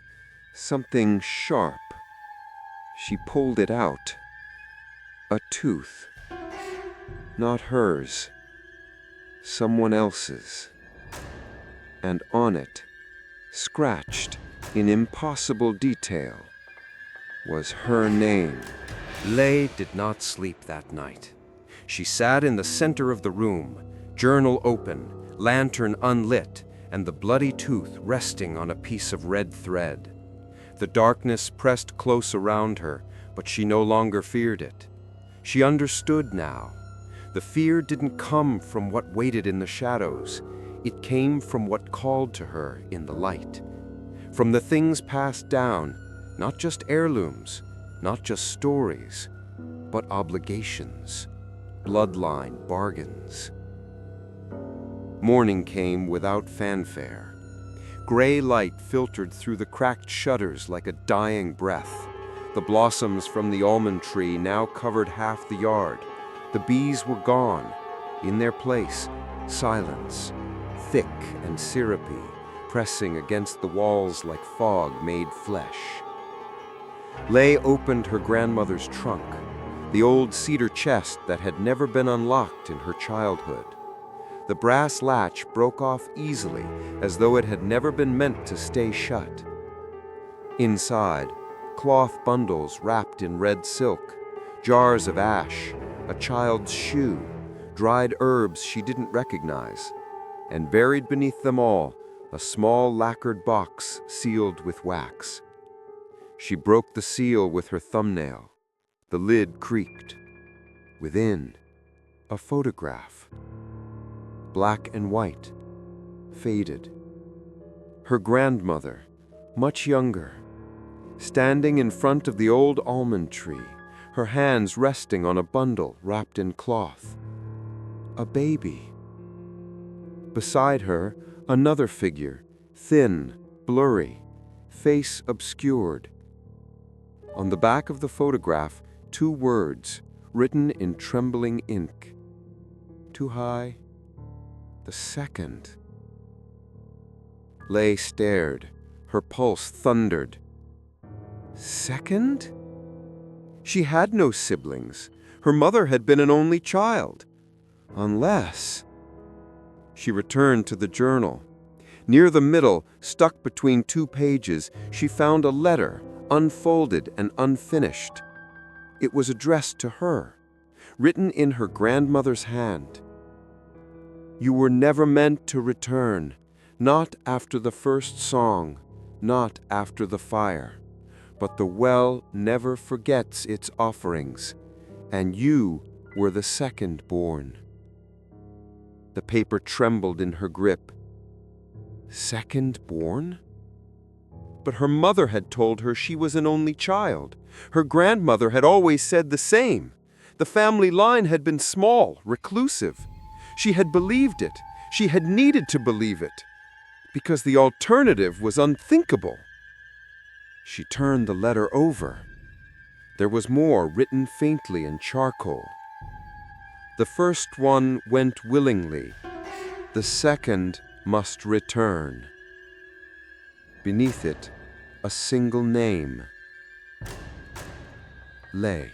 something sharp. She pulled it out. A tooth. Not hers. Someone else's. And on it, scratched in impossible detail, was her name. Lei did not sleep that night. She sat in the center of the room, journal open, lantern unlit, and the bloody tooth resting on a piece of red thread. The darkness pressed close around her, but she no longer feared it. She understood now. The fear didn't come from what waited in the shadows. It came from what called to her in the light. From the things passed down, not just heirlooms, not just stories, but obligations, bloodline bargains. Morning came without fanfare. Gray light filtered through the cracked shutters like a dying breath. The blossoms from the almond tree now covered half the yard. The bees were gone. In their place, silence, thick and syrupy, pressing against the walls like fog made flesh. Lei opened her grandmother's trunk, the old cedar chest that had never been unlocked in her childhood. The brass latch broke off easily, as though it had never been meant to stay shut. Inside, cloth bundles wrapped in red silk, jars of ash, a child's shoe, dried herbs she didn't recognize, and buried beneath them all, a small lacquered box sealed with wax. She broke the seal with her thumbnail. The lid creaked. Within, a photograph. Black and white, faded. Her grandmother, much younger, standing in front of the old almond tree, her hands resting on a bundle wrapped in cloth. A baby. Beside her, another figure, thin, blurry, face obscured. On the back of the photograph, 2 words, written in trembling ink. Too high. The second. Lei stared. Her pulse thundered. Second? She had no siblings. Her mother had been an only child. Unless... She returned to the journal. Near the middle, stuck between 2 pages, she found a letter, unfolded and unfinished. It was addressed to her, written in her grandmother's hand. You were never meant to return, not after the first song, not after the fire. But the well never forgets its offerings, and you were the second born. The paper trembled in her grip. Second born? But her mother had told her she was an only child. Her grandmother had always said the same. The family line had been small, reclusive. She had believed it. She had needed to believe it, because the alternative was unthinkable. She turned the letter over. There was more written faintly in charcoal. The first one went willingly. The second must return. Beneath it, a single name. Lei.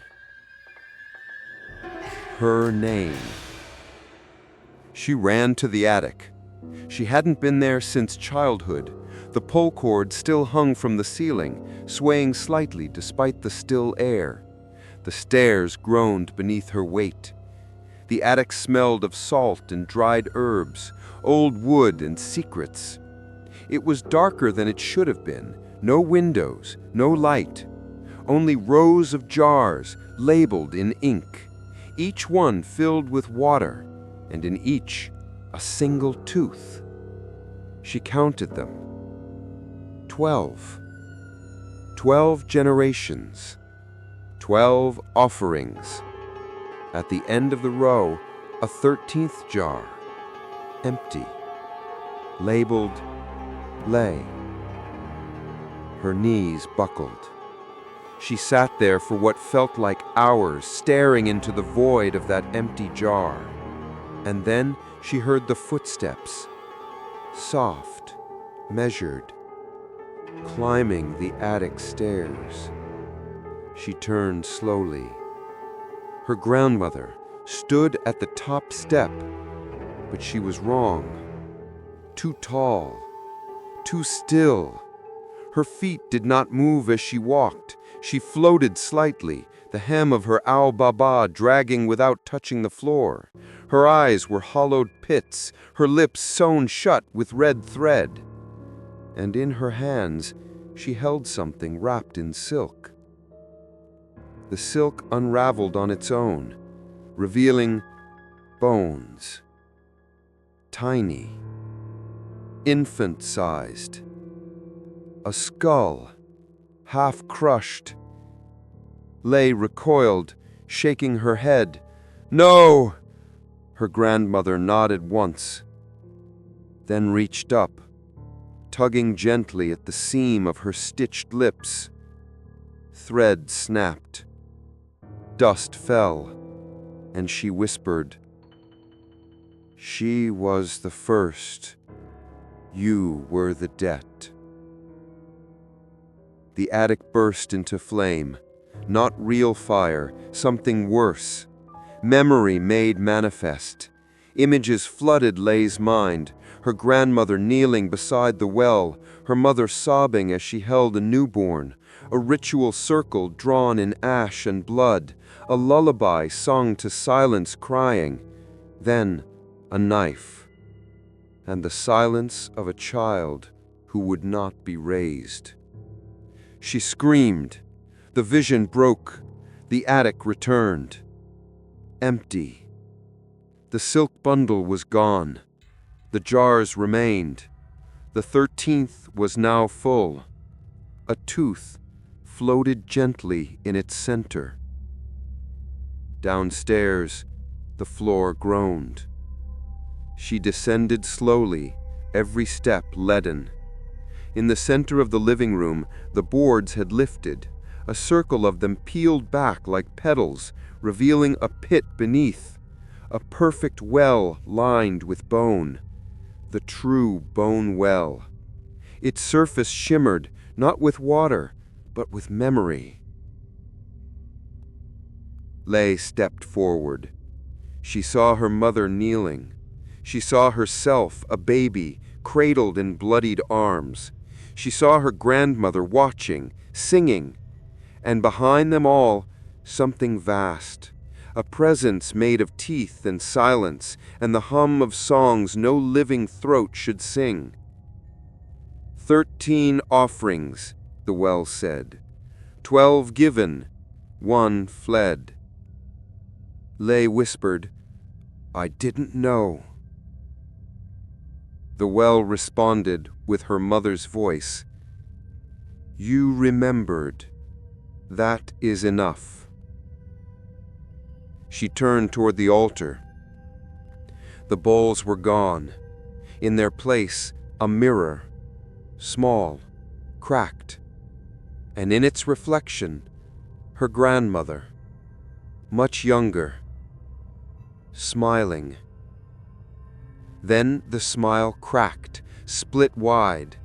Her name. She ran to the attic. She hadn't been there since childhood. The pole cord still hung from the ceiling, swaying slightly despite the still air. The stairs groaned beneath her weight. The attic smelled of salt and dried herbs, old wood and secrets. It was darker than it should have been. No windows, no light. Only rows of jars labeled in ink, each one filled with water, and in each a single tooth. She counted them. 12. 12 generations. 12 offerings. At the end of the row, a 13th jar, empty, labeled Lei. Her knees buckled. She sat there for what felt like hours, staring into the void of that empty jar. And then she heard the footsteps, soft, measured, climbing the attic stairs. She turned slowly. Her grandmother stood at the top step, but she was wrong. Too tall, too still. Her feet did not move as she walked. She floated slightly, the hem of her al-baba dragging without touching the floor. Her eyes were hollowed pits, her lips sewn shut with red thread. And in her hands, she held something wrapped in silk. The silk unraveled on its own, revealing bones. Tiny, infant-sized. A skull, half crushed. Lei recoiled, shaking her head. No! Her grandmother nodded once, then reached up, tugging gently at the seam of her stitched lips. Thread snapped. Dust fell, and she whispered, "She was the first. You were the debt." The attic burst into flame. Not real fire, something worse. Memory made manifest. Images flooded Leigh's mind, her grandmother kneeling beside the well, her mother sobbing as she held a newborn, a ritual circle drawn in ash and blood, a lullaby sung to silence crying, then a knife, and the silence of a child who would not be raised. She screamed. The vision broke. The attic returned. Empty. The silk bundle was gone. The jars remained. The 13th was now full. A tooth floated gently in its center. Downstairs, the floor groaned. She descended slowly, every step leaden. In the center of the living room, the boards had lifted. A circle of them peeled back like petals, revealing a pit beneath, a perfect well lined with bone, the true bone well. Its surface shimmered, not with water, but with memory. Leigh stepped forward. She saw her mother kneeling. She saw herself, a baby, cradled in bloodied arms. She saw her grandmother watching, singing, and behind them all, something vast, a presence made of teeth and silence, and the hum of songs no living throat should sing. 13 offerings, the well said. 12 given, 1 fled. Leigh whispered, "I didn't know." The well responded with her mother's voice, "You remembered. That is enough." She turned toward the altar. The bowls were gone. In their place, a mirror, small, cracked, and in its reflection, her grandmother, much younger, smiling. Then the smile cracked, split wide,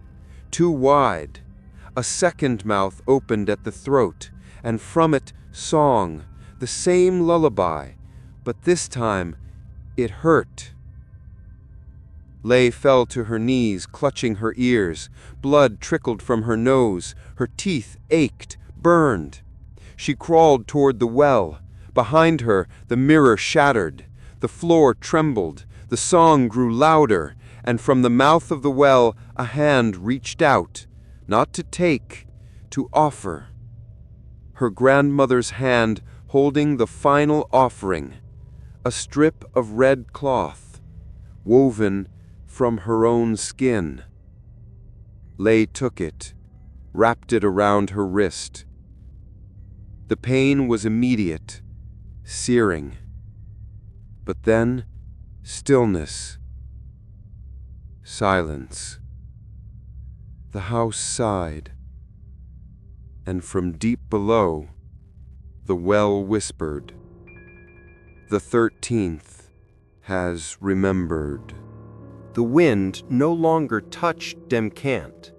too wide. A second mouth opened at the throat, and from it song, the same lullaby, but this time it hurt. Leigh fell to her knees, clutching her ears. Blood trickled from her nose. Her teeth ached, burned. She crawled toward the well. Behind her, the mirror shattered. The floor trembled. The song grew louder, and from the mouth of the well, a hand reached out, not to take, to offer. Her grandmother's hand holding the final offering, a strip of red cloth, woven from her own skin. Leigh took it, wrapped it around her wrist. The pain was immediate, searing. But then, stillness, silence. The house sighed, and from deep below, the well whispered, "The 13th has remembered." The wind no longer touched Demcant.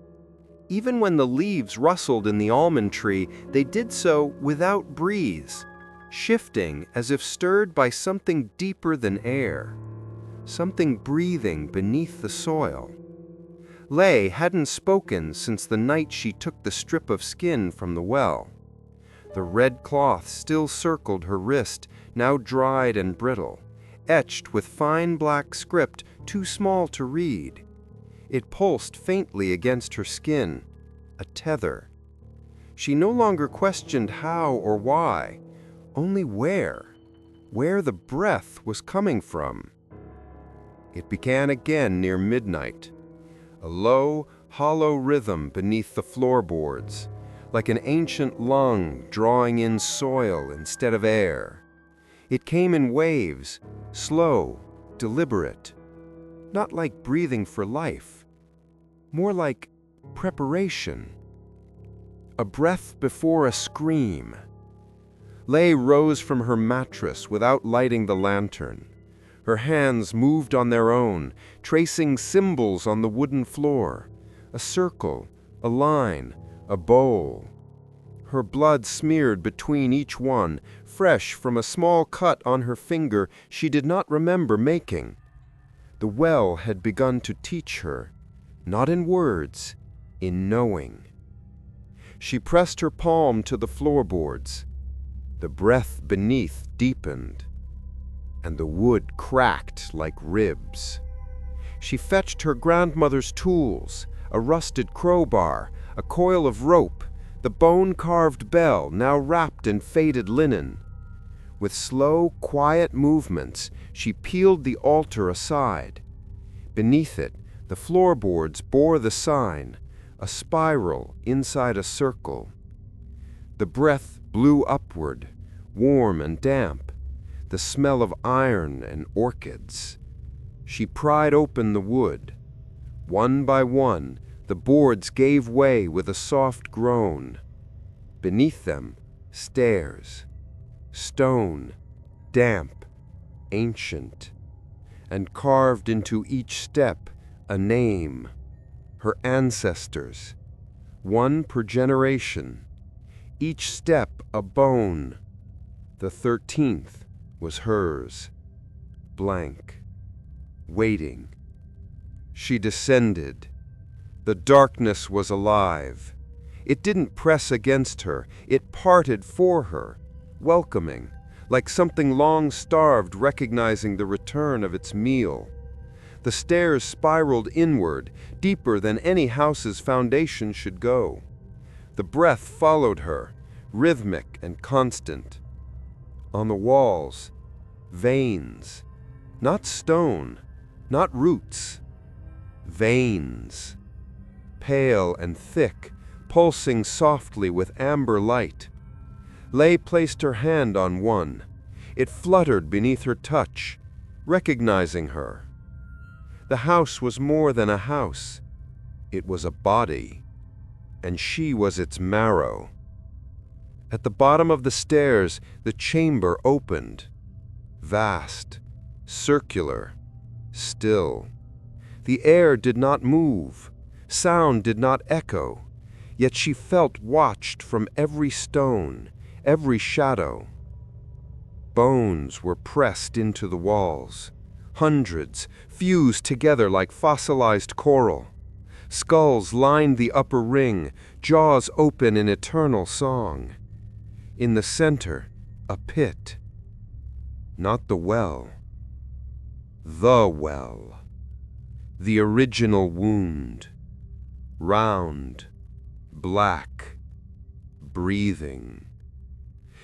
Even when the leaves rustled in the almond tree, they did so without breeze, shifting as if stirred by something deeper than air, something breathing beneath the soil. Leigh hadn't spoken since the night she took the strip of skin from the well. The red cloth still circled her wrist, now dried and brittle, etched with fine black script too small to read. It pulsed faintly against her skin, a tether. She no longer questioned how or why, only where the breath was coming from. It began again near midnight, a low, hollow rhythm beneath the floorboards, like an ancient lung drawing in soil instead of air. It came in waves, slow, deliberate, not like breathing for life, more like preparation. A breath before a scream. Leigh rose from her mattress without lighting the lantern. Her hands moved on their own, tracing symbols on the wooden floor. A circle, a line, a bowl. Her blood smeared between each one, fresh from a small cut on her finger she did not remember making. The well had begun to teach her, not in words, in knowing. She pressed her palm to the floorboards. The breath beneath deepened, and the wood cracked like ribs. She fetched her grandmother's tools, a rusted crowbar, a coil of rope, the bone-carved bell now wrapped in faded linen. With slow, quiet movements, she peeled the altar aside. Beneath it, the floorboards bore the sign, a spiral inside a circle. The breath blew upward, warm and damp, the smell of iron and orchids. She pried open the wood. One by one, the boards gave way with a soft groan. Beneath them, stairs. Stone, damp, ancient, and carved into each step a name. Her ancestors, one per generation. Each step a bone. The 13th was hers. Blank. Waiting. She descended. The darkness was alive. It didn't press against her. It parted for her, welcoming, like something long starved recognizing the return of its meal. The stairs spiraled inward, deeper than any house's foundation should go. The breath followed her, rhythmic and constant. On the walls, veins, not stone, not roots, veins, pale and thick, pulsing softly with amber light. Lay placed her hand on one. It fluttered beneath her touch, recognizing her. The house was more than a house. It was a body, and she was its marrow. At the bottom of the stairs, the chamber opened. Vast, circular, still. The air did not move. Sound did not echo. Yet she felt watched from every stone, every shadow. Bones were pressed into the walls. Hundreds, fused together like fossilized coral. Skulls lined the upper ring, jaws open in eternal song. In the center, a pit. Not the well. The well. The original wound. Round, black, breathing.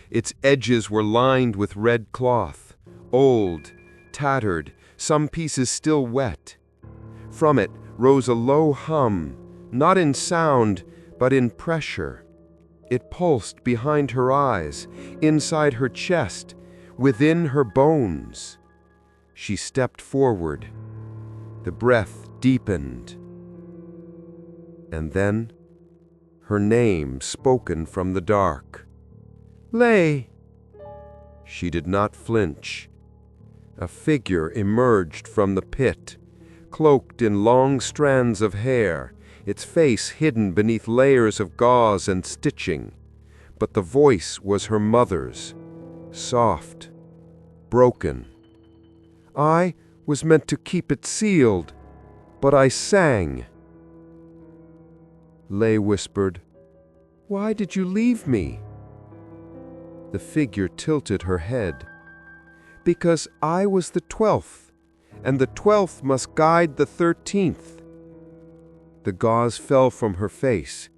Its edges were lined with red cloth, old, tattered, some pieces still wet. From it rose a low hum, not in sound, but in pressure. It pulsed behind her eyes, inside her chest, within her bones. She stepped forward. The breath deepened. And then, her name spoken from the dark. Lay. She did not flinch. A figure emerged from the pit, cloaked in long strands of hair, its face hidden beneath layers of gauze and stitching. But the voice was her mother's, soft, broken. I was meant to keep it sealed, but I sang. Lay whispered, "Why did you leave me?" The figure tilted her head. "Because I was the 12th, and the 12th must guide the 13th. The gauze fell from her face.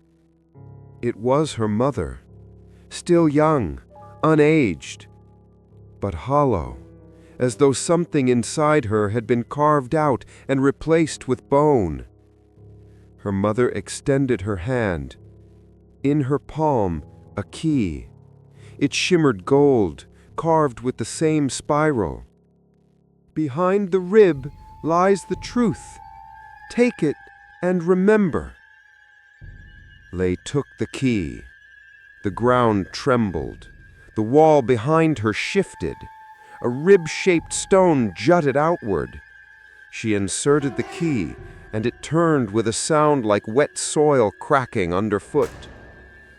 It was her mother, still young, unaged, but hollow, as though something inside her had been carved out and replaced with bone. Her mother extended her hand. In her palm, a key. It shimmered gold, carved with the same spiral. Behind the rib lies the truth. Take it and remember." Lay took the key. The ground trembled. The wall behind her shifted. A rib-shaped stone jutted outward. She inserted the key, and it turned with a sound like wet soil cracking underfoot.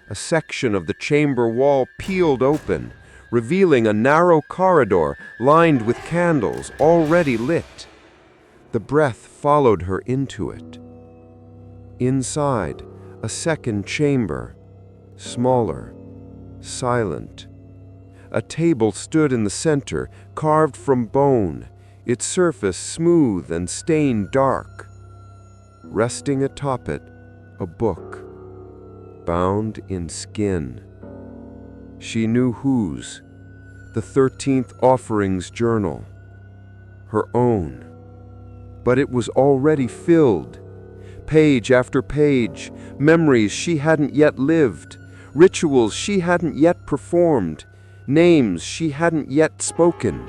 A section of the chamber wall peeled open, revealing a narrow corridor lined with candles already lit. The breath followed her into it. Inside, a second chamber, smaller, silent. A table stood in the center, carved from bone, its surface smooth and stained dark. Resting atop it, a book, bound in skin. She knew whose, the 13th Offerings Journal, her own. But it was already filled. Page after page, memories she hadn't yet lived, rituals she hadn't yet performed, names she hadn't yet spoken.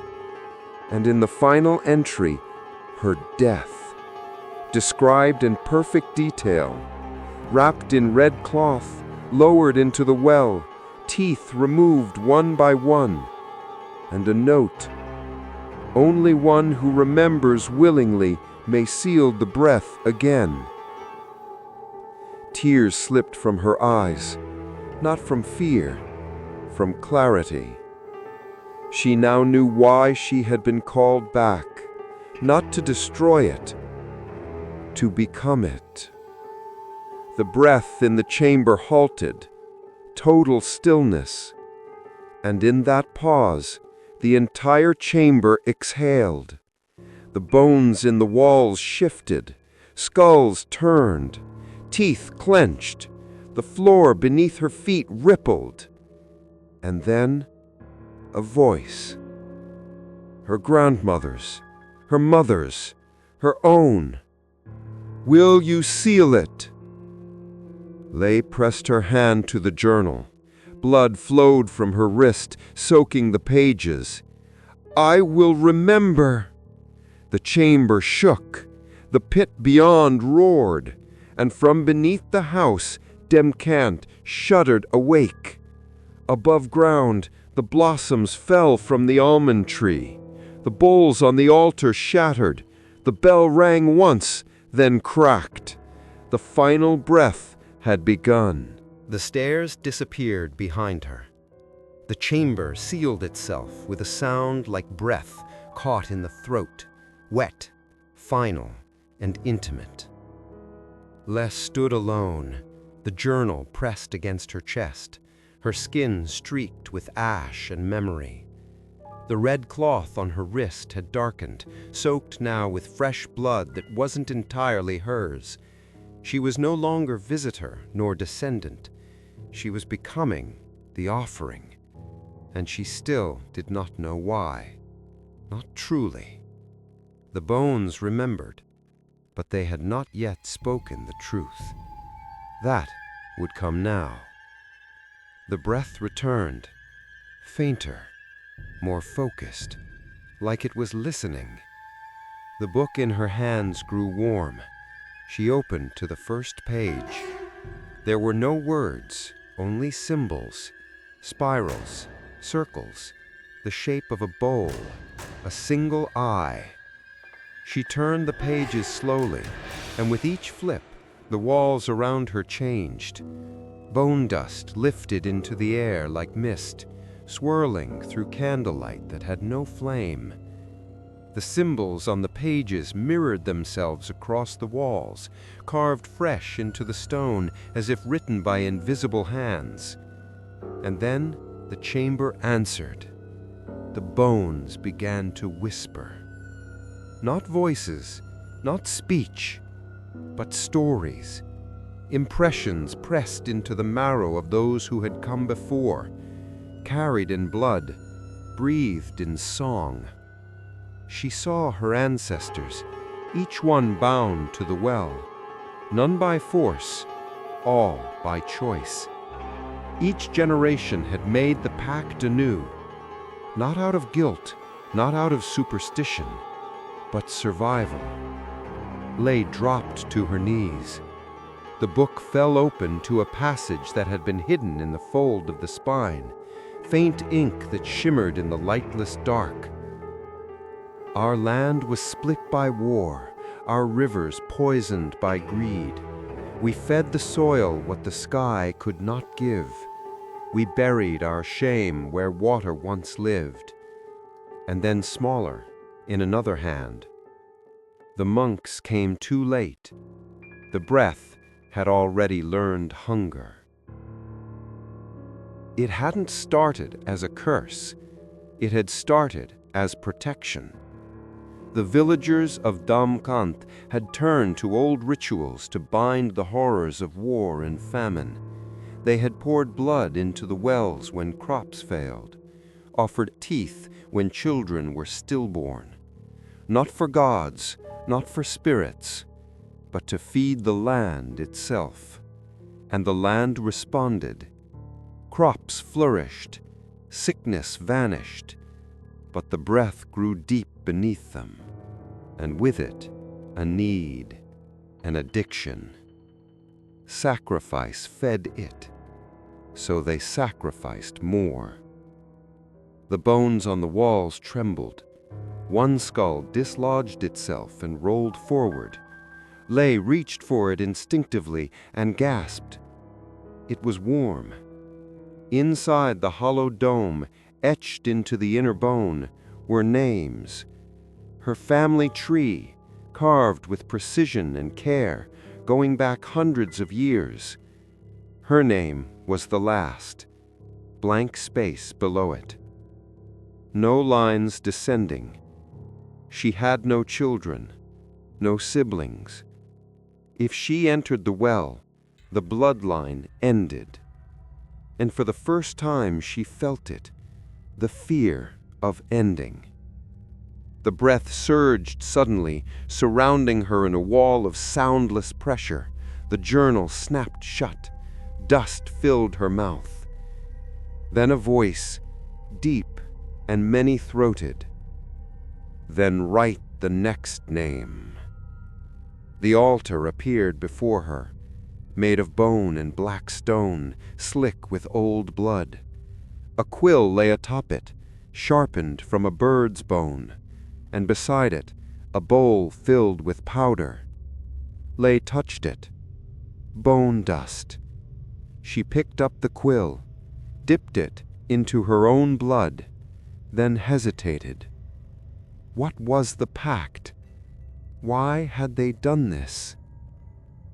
And in the final entry, her death, described in perfect detail, wrapped in red cloth, lowered into the well, teeth removed one by one, and a note, "Only one who remembers willingly may seal the breath again." Tears slipped from her eyes, not from fear, from clarity. She now knew why she had been called back, not to destroy it, to become it. The breath in the chamber halted, total stillness, and in that pause, the entire chamber exhaled. The bones in the walls shifted, skulls turned, teeth clenched, the floor beneath her feet rippled. And then, a voice. Her grandmother's, her mother's, her own. "Will you seal it?" Lay pressed her hand to the journal. Blood flowed from her wrist, soaking the pages. "I will remember." The chamber shook. The pit beyond roared. And from beneath the house, Demcant shuddered awake. Above ground, the blossoms fell from the almond tree. The bowls on the altar shattered. The bell rang once, then cracked. The final breath had begun. The stairs disappeared behind her. The chamber sealed itself with a sound like breath caught in the throat, wet, final, and intimate. Les stood alone, the journal pressed against her chest, her skin streaked with ash and memory. The red cloth on her wrist had darkened, soaked now with fresh blood that wasn't entirely hers. She was no longer visitor nor descendant. She was becoming the offering, and she still did not know why. Not truly. The bones remembered, but they had not yet spoken the truth. That would come now. The breath returned, fainter, more focused, like it was listening. The book in her hands grew warm. She opened to the first page. There were no words, only symbols, spirals, circles, the shape of a bowl, a single eye. She turned the pages slowly, and with each flip, the walls around her changed. Bone dust lifted into the air like mist, swirling through candlelight that had no flame. The symbols on the pages mirrored themselves across the walls, carved fresh into the stone as if written by invisible hands. And then the chamber answered. The bones began to whisper. Not voices, not speech, but stories, impressions pressed into the marrow of those who had come before, carried in blood, breathed in song. She saw her ancestors, each one bound to the well, none by force, all by choice. Each generation had made the pact anew, not out of guilt, not out of superstition, but survival. Lay dropped to her knees. The book fell open to a passage that had been hidden in the fold of the spine, faint ink that shimmered in the lightless dark. Our land was split by war, our rivers poisoned by greed. We fed the soil what the sky could not give. We buried our shame where water once lived. And then smaller, in another hand, The monks came too late. The breath had already learned hunger. It hadn't started as a curse. It had started as protection. The villagers of Dam Kant had turned to old rituals to bind the horrors of war and famine. They had poured blood into the wells when crops failed, offered teeth when children were stillborn. Not for gods, not for spirits, but to feed the land itself. And the land responded. Crops flourished, sickness vanished, but the breath grew deep beneath them, and with it, a need, an addiction. Sacrifice fed it, so they sacrificed more. The bones on the walls trembled. One skull dislodged itself and rolled forward. Lei reached for it instinctively and gasped. It was warm. Inside the hollow dome, etched into the inner bone, were names. Her family tree, carved with precision and care, going back hundreds of years. Her name was the last, blank space below it. No lines descending. She had no children, no siblings. If she entered the well, the bloodline ended. And for the first time she felt it, the fear of ending. The breath surged suddenly, surrounding her in a wall of soundless pressure. The journal snapped shut. Dust filled her mouth. Then a voice, deep and many-throated. Then write the next name. The altar appeared before her, made of bone and black stone, slick with old blood. A quill lay atop it, sharpened from a bird's bone, and beside it, a bowl filled with powder. Lei touched it. Bone dust. She picked up the quill, dipped it into her own blood, then hesitated. What was the pact? Why had they done this?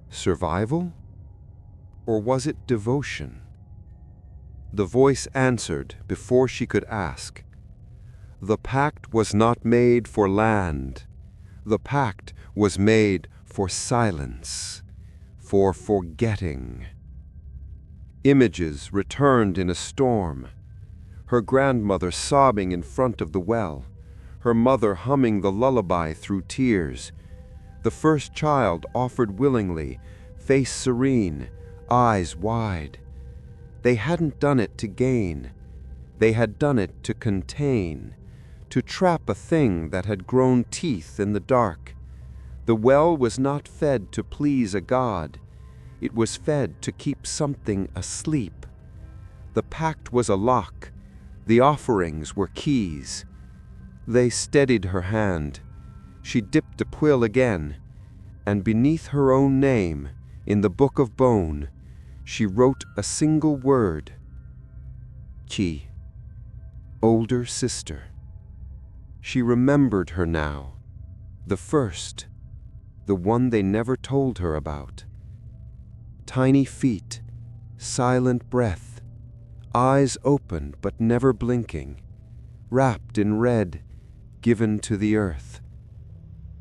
Survival? Or was it devotion? The voice answered before she could ask. The pact was not made for land. The pact was made for silence, for forgetting. Images returned in a storm. Her grandmother sobbing in front of the well, her mother humming the lullaby through tears. The first child offered willingly, face serene, eyes wide. They hadn't done it to gain. They had done it to contain, to trap a thing that had grown teeth in the dark. The well was not fed to please a god. It was fed to keep something asleep. The pact was a lock. The offerings were keys. They steadied her hand. She dipped the quill again, and beneath her own name, in the book of bone, she wrote a single word. Chi, older sister. She remembered her now, the first, the one they never told her about. Tiny feet, silent breath, eyes open but never blinking, wrapped in red, given to the earth.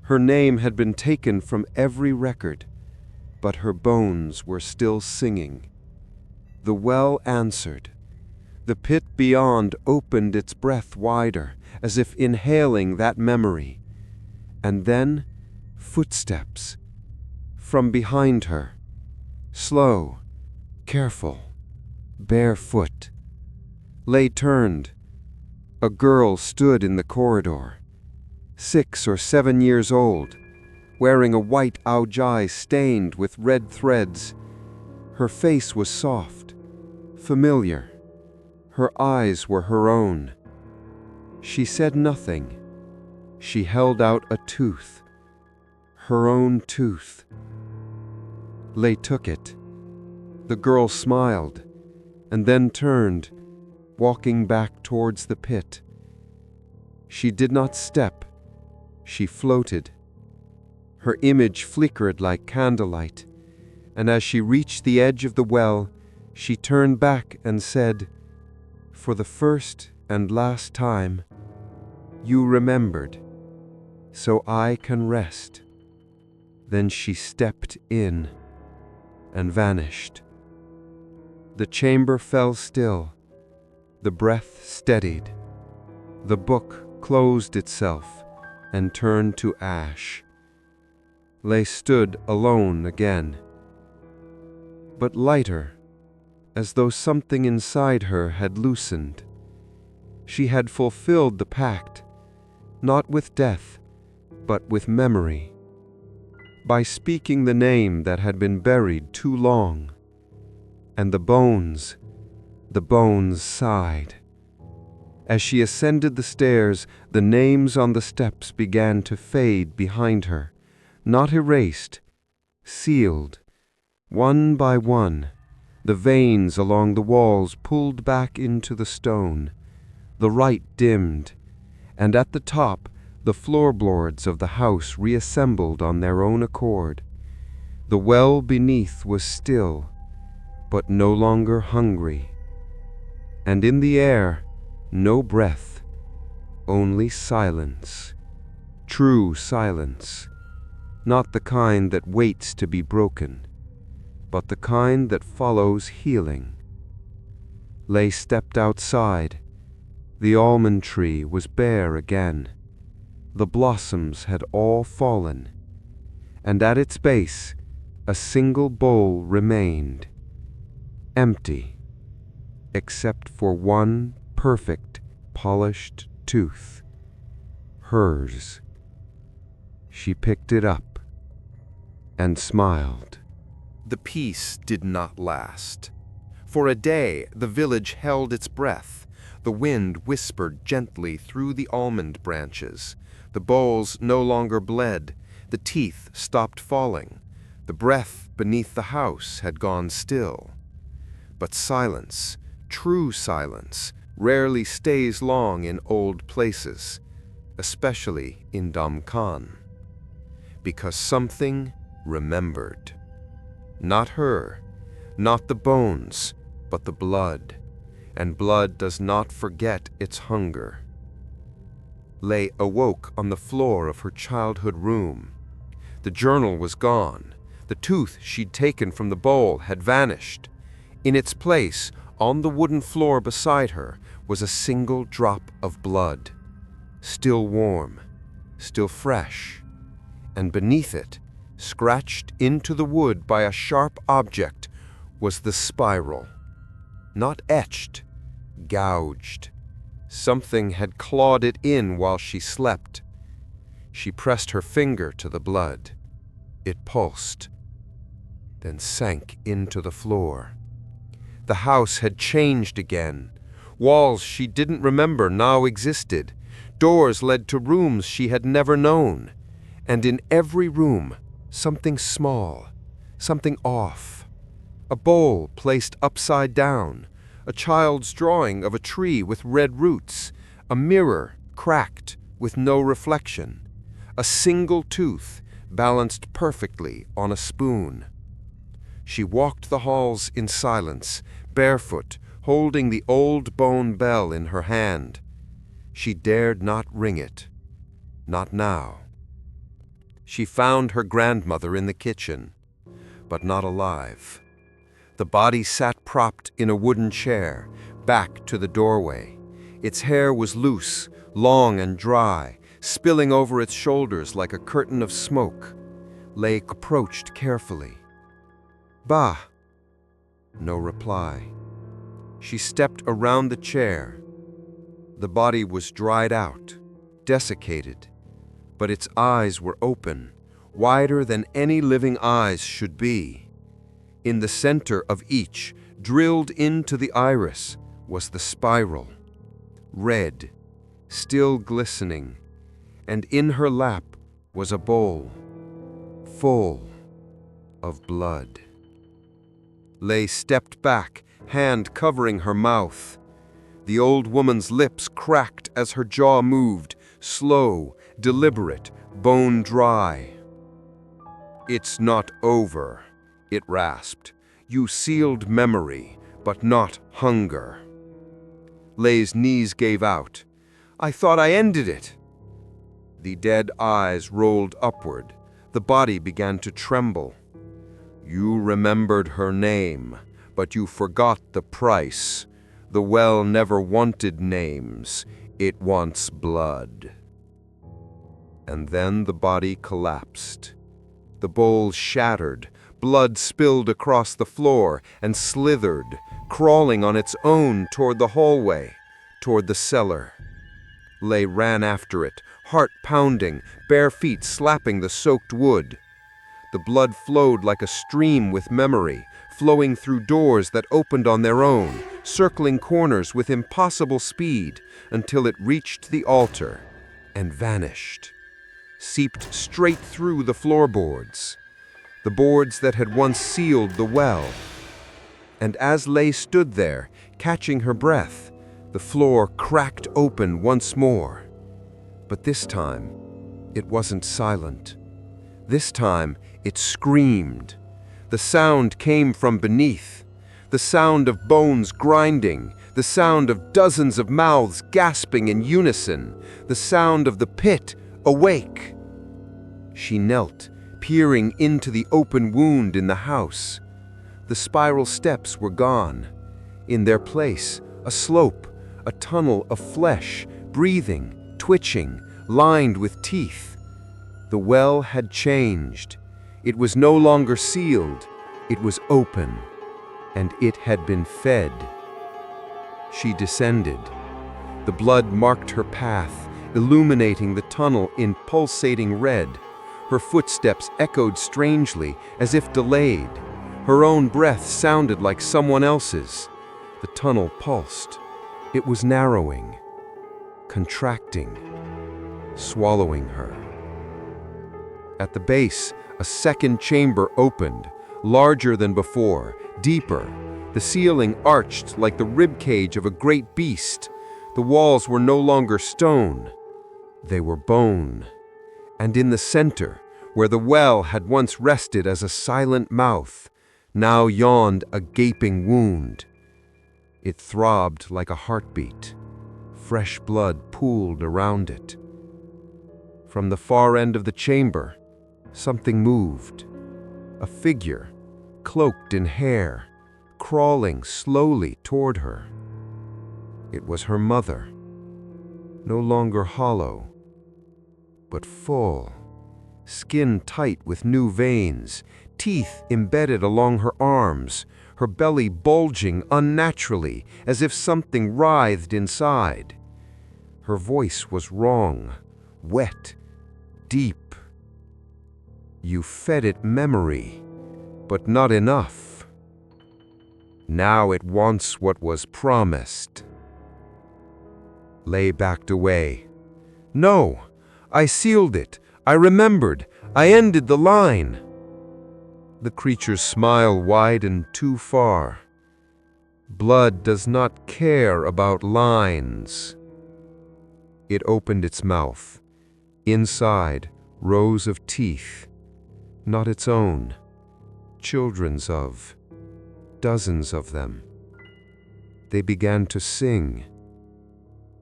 Her name had been taken from every record, but her bones were still singing. The well answered. The pit beyond opened its breath wider, as if inhaling that memory. And then, footsteps. From behind her. Slow, careful, barefoot. Lei turned. A girl stood in the corridor, 6 or 7 years old, wearing a white aojai stained with red threads. Her face was soft, familiar. Her eyes were her own. She said nothing. She held out a tooth. Her own tooth. Lei took it. The girl smiled, and then turned, walking back towards the pit. She did not step. She floated. Her image flickered like candlelight, and as she reached the edge of the well, she turned back and said, "For the first and last time, you remembered, so I can rest." Then she stepped in and vanished. The chamber fell still, the breath steadied, the book closed itself and turned to ash. Lay stood alone again, but lighter, as though something inside her had loosened. She had fulfilled the pact, not with death, but with memory, by speaking the name that had been buried too long. And the bones sighed. As she ascended the stairs, the names on the steps began to fade behind her, not erased, sealed. One by one, the veins along the walls pulled back into the stone, the light dimmed, and at the top, the floorboards of the house reassembled on their own accord. The well beneath was still, but no longer hungry. And in the air, no breath, only silence. True silence, not the kind that waits to be broken, but the kind that follows healing. Lay stepped outside. The almond tree was bare again. The blossoms had all fallen, and at its base, a single bowl remained, empty, except for one perfect, polished tooth. Hers. She picked it up and smiled. The peace did not last. For a day, the village held its breath. The wind whispered gently through the almond branches. The bowls no longer bled. The teeth stopped falling. The breath beneath the house had gone still. But silence, true silence, rarely stays long in old places, especially in Damkan, because something remembered. Not her, not the bones, but the blood, and blood does not forget its hunger. Lay awoke on the floor of her childhood room. The journal was gone. The tooth she'd taken from the bowl had vanished. In its place, on the wooden floor beside her, was a single drop of blood, still warm, still fresh, and beneath it, scratched into the wood by a sharp object, was the spiral. Not etched, gouged. Something had clawed it in while she slept. She pressed her finger to the blood. It pulsed, then sank into the floor. The house had changed again. Walls she didn't remember now existed. Doors led to rooms she had never known. And in every room, something small, something off. A bowl placed upside down, a child's drawing of a tree with red roots, a mirror cracked with no reflection, a single tooth balanced perfectly on a spoon. She walked the halls in silence, barefoot, holding the old bone bell in her hand. She dared not ring it, not now. She found her grandmother in the kitchen, but not alive. The body sat propped in a wooden chair, back to the doorway. Its hair was loose, long and dry, spilling over its shoulders like a curtain of smoke. Lay approached carefully. "Bah!" No reply. She stepped around the chair. The body was dried out, desiccated, but its eyes were open, wider than any living eyes should be. In the center of each, drilled into the iris, was the spiral, red, still glistening, and in her lap was a bowl, full of blood. Lay stepped back, hand covering her mouth. The old woman's lips cracked as her jaw moved, slow, deliberate, bone dry. "It's not over," it rasped. "You sealed memory, but not hunger." Leigh's knees gave out. "I thought I ended it." The dead eyes rolled upward. The body began to tremble. "You remembered her name, but you forgot the price. The well never wanted names. It wants blood." And then the body collapsed. The bowl shattered. Blood spilled across the floor and slithered, crawling on its own toward the hallway, toward the cellar. Leigh ran after it, heart pounding, bare feet slapping the soaked wood. The blood flowed like a stream with memory, flowing through doors that opened on their own, circling corners with impossible speed, until it reached the altar and vanished, seeped straight through the floorboards, the boards that had once sealed the well. And as Leigh stood there, catching her breath, the floor cracked open once more. But this time, it wasn't silent. This time, it screamed. The sound came from beneath, the sound of bones grinding, the sound of dozens of mouths gasping in unison, the sound of the pit awake. She knelt, peering into the open wound in the house. The spiral steps were gone. In their place, a slope, a tunnel of flesh, breathing, twitching, lined with teeth. The well had changed. It was no longer sealed. It was open, and it had been fed. She descended. The blood marked her path, illuminating the tunnel in pulsating red. Her footsteps echoed strangely, as if delayed. Her own breath sounded like someone else's. The tunnel pulsed. It was narrowing, contracting, swallowing her. At the base, a second chamber opened, larger than before, deeper. The ceiling arched like the ribcage of a great beast. The walls were no longer stone. They were bone. And in the center, where the well had once rested as a silent mouth, now yawned a gaping wound. It throbbed like a heartbeat. Fresh blood pooled around it. From the far end of the chamber, something moved. A figure, cloaked in hair, crawling slowly toward her. It was her mother, no longer hollow, but full, skin tight with new veins, teeth embedded along her arms, her belly bulging unnaturally as if something writhed inside. Her voice was wrong, wet, deep. "You fed it memory, but not enough. Now it wants what was promised." Leigh backed away. "No, I sealed it. I remembered. I ended the line." The creature's smile widened too far. "Blood does not care about lines." It opened its mouth. Inside, rows of teeth. Not its own. Children's of. Dozens of them. They began to sing.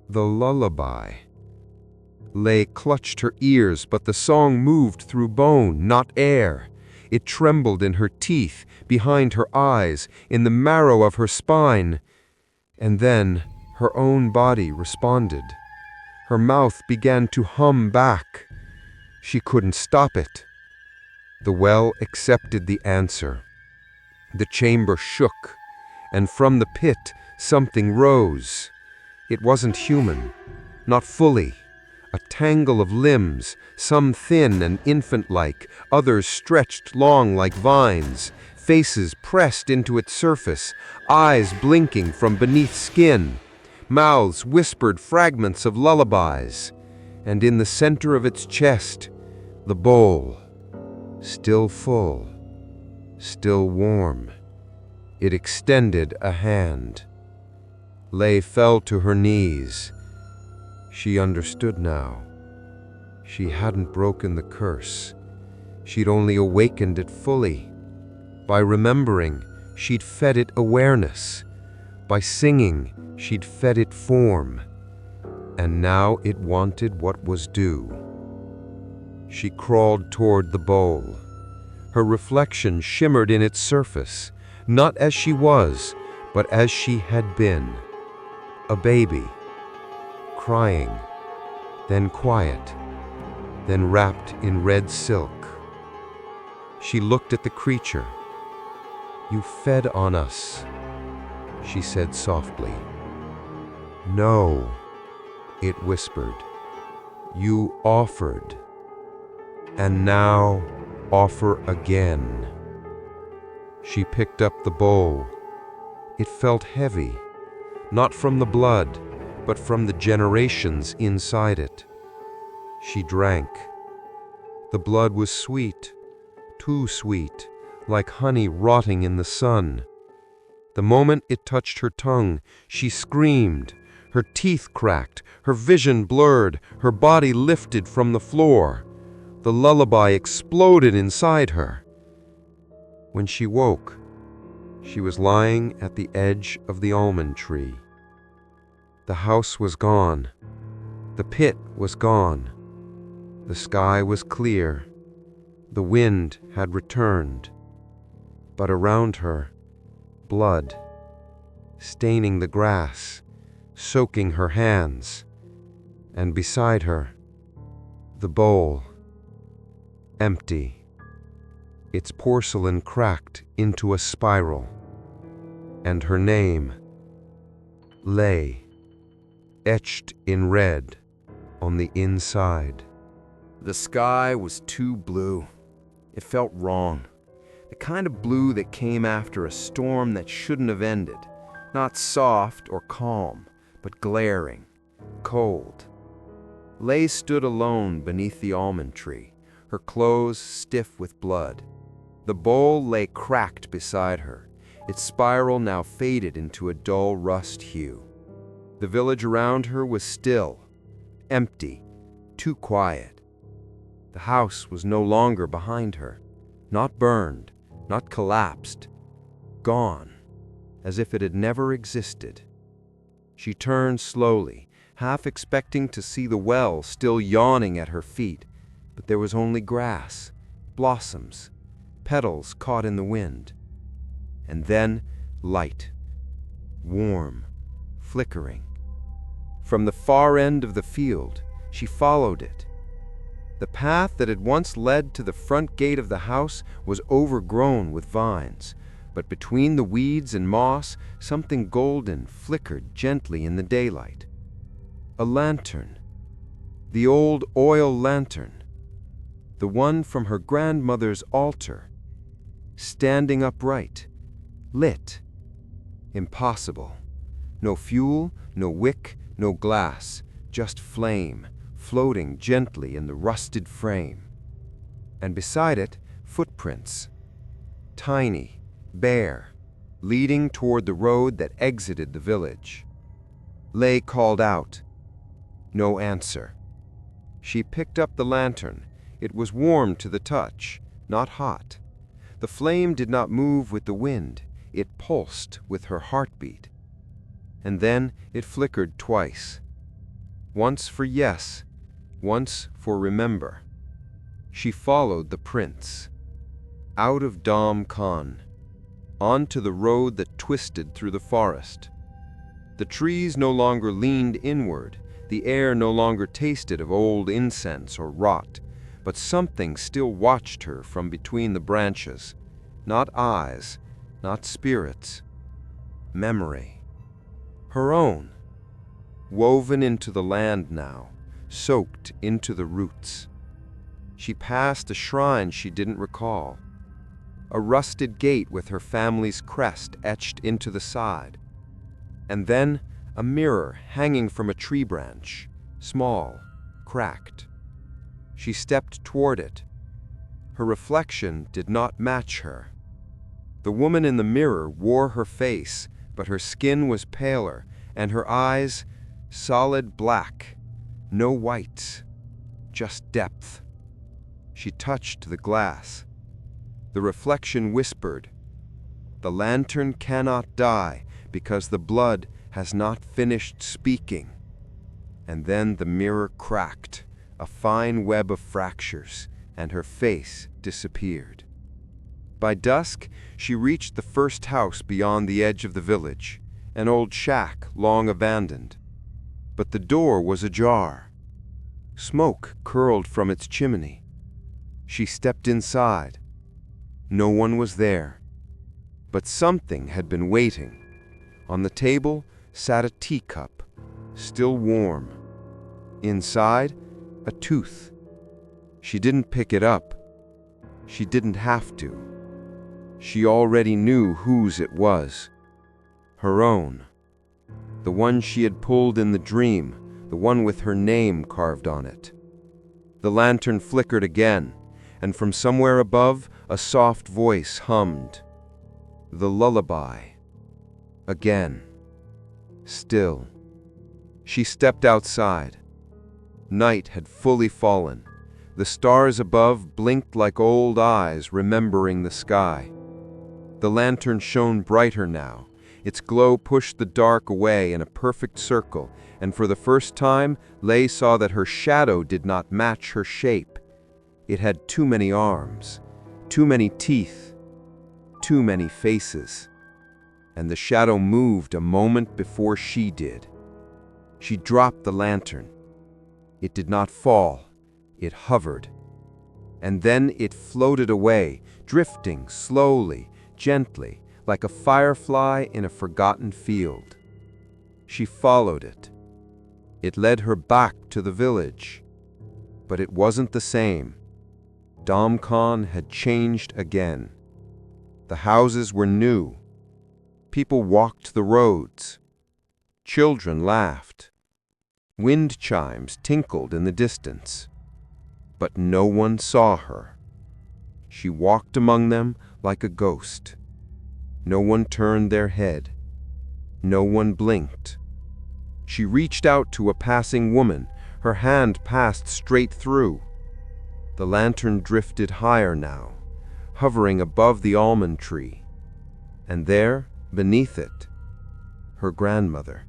The lullaby. Leigh clutched her ears, but the song moved through bone, not air. It trembled in her teeth, behind her eyes, in the marrow of her spine. And then her own body responded. Her mouth began to hum back. She couldn't stop it. The well accepted the answer. The chamber shook, and from the pit something rose. It wasn't human, not fully. A tangle of limbs, some thin and infant-like, others stretched long like vines, faces pressed into its surface, eyes blinking from beneath skin, mouths whispered fragments of lullabies, and in the center of its chest, the bowl, still full, still warm. It extended a hand. Leigh fell to her knees. She understood now. She hadn't broken the curse. She'd only awakened it fully. By remembering, she'd fed it awareness. By singing, she'd fed it form. And now it wanted what was due. She crawled toward the bowl. Her reflection shimmered in its surface, not as she was, but as she had been. A baby, crying, then quiet, then wrapped in red silk. She looked at the creature. "You fed on us," she said softly. "No," it whispered. "You offered. And now offer again." She picked up the bowl. It felt heavy, not from the blood, but from the generations inside it. She drank. The blood was sweet, too sweet, like honey rotting in the sun. The moment it touched her tongue, she screamed. Her teeth cracked, her vision blurred, her body lifted from the floor. The lullaby exploded inside her. When she woke, she was lying at the edge of the almond tree. The house was gone. The pit was gone. The sky was clear. The wind had returned. But around her, blood, staining the grass, soaking her hands, and beside her, the bowl, empty, its porcelain cracked into a spiral, and her name lay, etched in red, on the inside. The sky was too blue. It felt wrong. The kind of blue that came after a storm that shouldn't have ended. Not soft or calm, but glaring, cold. Lay stood alone beneath the almond tree, her clothes stiff with blood. The bowl lay cracked beside her, its spiral now faded into a dull rust hue. The village around her was still, empty, too quiet. The house was no longer behind her, not burned, not collapsed, gone, as if it had never existed. She turned slowly, half expecting to see the well still yawning at her feet, but there was only grass, blossoms, petals caught in the wind. And then light, warm, flickering. From the far end of the field, she followed it. The path that had once led to the front gate of the house was overgrown with vines, but between the weeds and moss, something golden flickered gently in the daylight. A lantern, the old oil lantern, the one from her grandmother's altar, standing upright, lit. Impossible. No fuel, no wick, no glass, just flame, floating gently in the rusted frame. And beside it, footprints. Tiny, bare, leading toward the road that exited the village. Lay called out. No answer. She picked up the lantern. It was warm to the touch, not hot. The flame did not move with the wind. It pulsed with her heartbeat. And then it flickered twice. Once for yes, once for remember. She followed the prints. Out of Dam Khan, onto the road that twisted through the forest. The trees no longer leaned inward. The air no longer tasted of old incense or rot, but something still watched her from between the branches. Not eyes, not spirits. Memory. Her own. Woven into the land now, soaked into the roots. She passed a shrine she didn't recall. A rusted gate with her family's crest etched into the side. And then a mirror hanging from a tree branch, small, cracked. She stepped toward it. Her reflection did not match her. The woman in the mirror wore her face, but her skin was paler, and her eyes solid black, no whites, just depth. She touched the glass. The reflection whispered, "The lantern cannot die because the blood has not finished speaking." And then the mirror cracked, a fine web of fractures, and her face disappeared. By dusk, she reached the first house beyond the edge of the village, an old shack long abandoned. But the door was ajar. Smoke curled from its chimney. She stepped inside. No one was there. But something had been waiting. On the table sat a teacup, still warm. Inside, a tooth. She didn't pick it up. She didn't have to. She already knew whose it was. Her own. The one she had pulled in the dream, the one with her name carved on it. The lantern flickered again, and from somewhere above, a soft voice hummed. The lullaby. Again. Still. She stepped outside. Night had fully fallen. The stars above blinked like old eyes remembering the sky. The lantern shone brighter now. Its glow pushed the dark away in a perfect circle, and for the first time, Lei saw that her shadow did not match her shape. It had too many arms, too many teeth, too many faces. And the shadow moved a moment before she did. She dropped the lantern. It did not fall. It hovered. And then it floated away, drifting slowly, gently, like a firefly in a forgotten field. She followed it. It led her back to the village. But it wasn't the same. Damkhan had changed again. The houses were new. People walked the roads. Children laughed. Wind chimes tinkled in the distance. But no one saw her. She walked among them like a ghost. No one turned their head. No one blinked. She reached out to a passing woman. Her hand passed straight through. The lantern drifted higher now, hovering above the almond tree. And there, beneath it, her grandmother,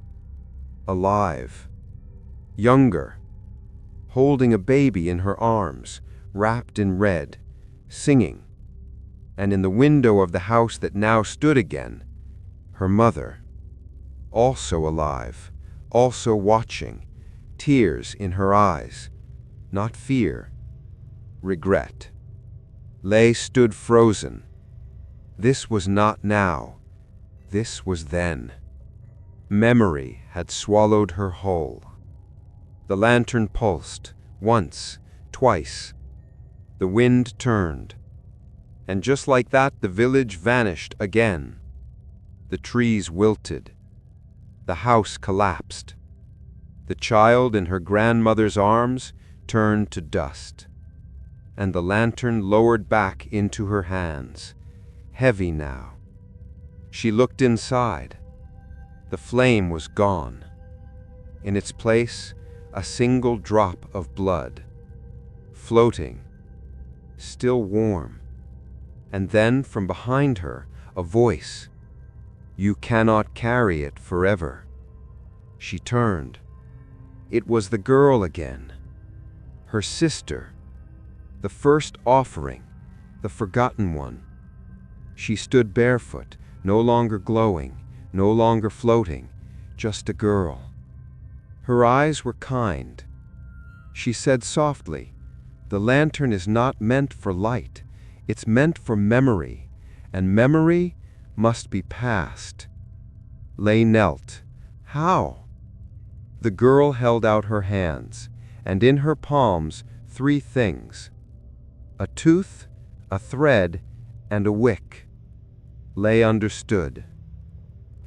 alive, younger, holding a baby in her arms, wrapped in red, singing. And in the window of the house that now stood again, her mother, also alive, also watching, tears in her eyes, not fear, regret. Lei stood frozen. This was not now. This was then. Memory had swallowed her whole. The lantern pulsed, once, twice. The wind turned. And just like that, the village vanished again. The trees wilted. The house collapsed. The child in her grandmother's arms turned to dust. And the lantern lowered back into her hands, heavy now. She looked inside. The flame was gone. In its place, a single drop of blood, floating, still warm. And then, from behind her, a voice. You cannot carry it forever. She turned. It was the girl again. Her sister. The first offering, the forgotten one. She stood barefoot, no longer glowing, no longer floating, just a girl. Her eyes were kind. She said softly, "The lantern is not meant for light. It's meant for memory, and memory must be passed." Lei knelt. How? The girl held out her hands, and in her palms 3 things. A tooth, a thread, and a wick. Lei understood.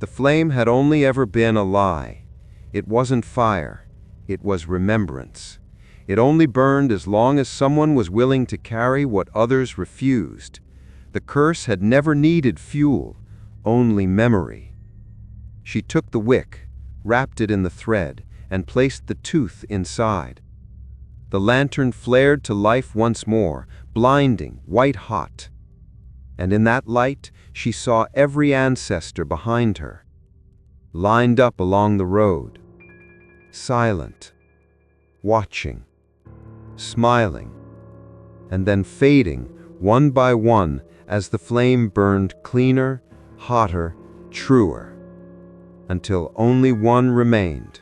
The flame had only ever been a lie. It wasn't fire. It was remembrance. It only burned as long as someone was willing to carry what others refused. The curse had never needed fuel, only memory. She took the wick, wrapped it in the thread, and placed the tooth inside. The lantern flared to life once more, blinding, white-hot. And in that light, she saw every ancestor behind her, lined up along the road, silent, watching, smiling, and then fading one by one as the flame burned cleaner, hotter, truer, until only one remained,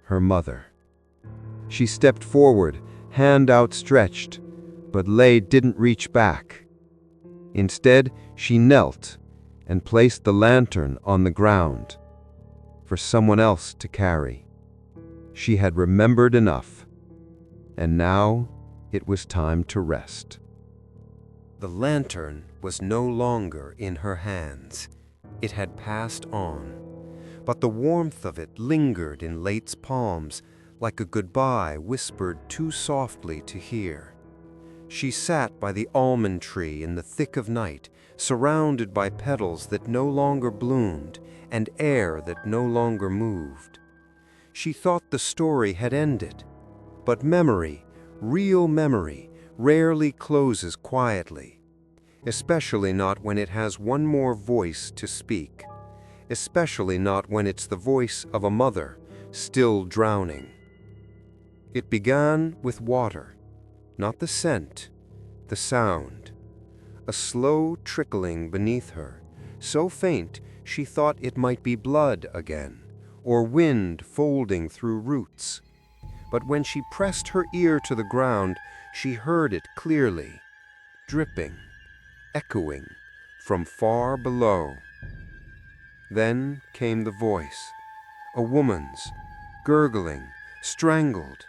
her mother. She stepped forward, hand outstretched, but Lei didn't reach back. Instead, she knelt and placed the lantern on the ground for someone else to carry. She had remembered enough, and now it was time to rest. The lantern was no longer in her hands. It had passed on, but the warmth of it lingered in Leight's palms like a goodbye whispered too softly to hear. She sat by the almond tree in the thick of night, surrounded by petals that no longer bloomed and air that no longer moved. She thought the story had ended, but memory, real memory, rarely closes quietly, especially not when it has one more voice to speak, especially not when it's the voice of a mother still drowning. It began with water, not the scent, the sound, a slow trickling beneath her, so faint she thought it might be blood again, or wind folding through roots. But when she pressed her ear to the ground, she heard it clearly, dripping, echoing from far below. Then came the voice, a woman's, gurgling, strangled.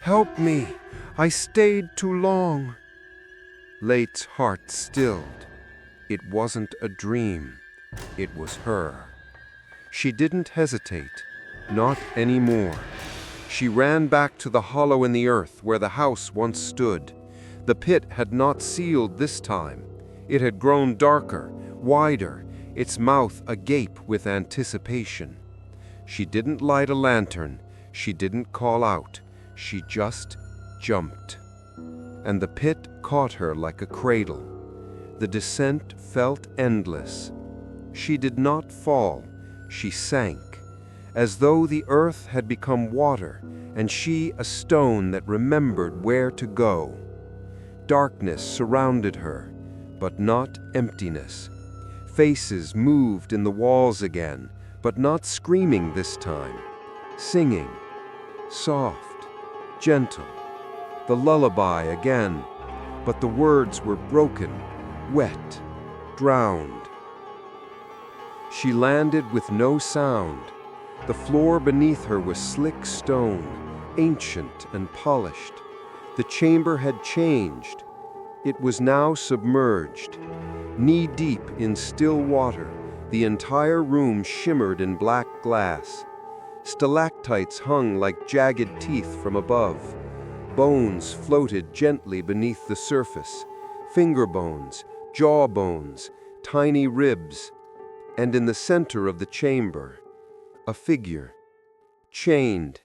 "Help me! I stayed too long." Leight's heart stilled. It wasn't a dream. It was her. She didn't hesitate, not anymore. She ran back to the hollow in the earth where the house once stood. The pit had not sealed this time. It had grown darker, wider, its mouth agape with anticipation. She didn't light a lantern. She didn't call out. She just jumped. And the pit caught her like a cradle. The descent felt endless. She did not fall. She sank, as though the earth had become water and she a stone that remembered where to go. Darkness surrounded her, but not emptiness. Faces moved in the walls again, but not screaming this time. Singing, soft, gentle, the lullaby again, but the words were broken, wet, drowned. She landed with no sound. The floor beneath her was slick stone, ancient and polished. The chamber had changed. It was now submerged. Knee-deep in still water, the entire room shimmered in black glass. Stalactites hung like jagged teeth from above. Bones floated gently beneath the surface. Finger bones, jaw bones, tiny ribs. And in the center of the chamber, a figure, chained,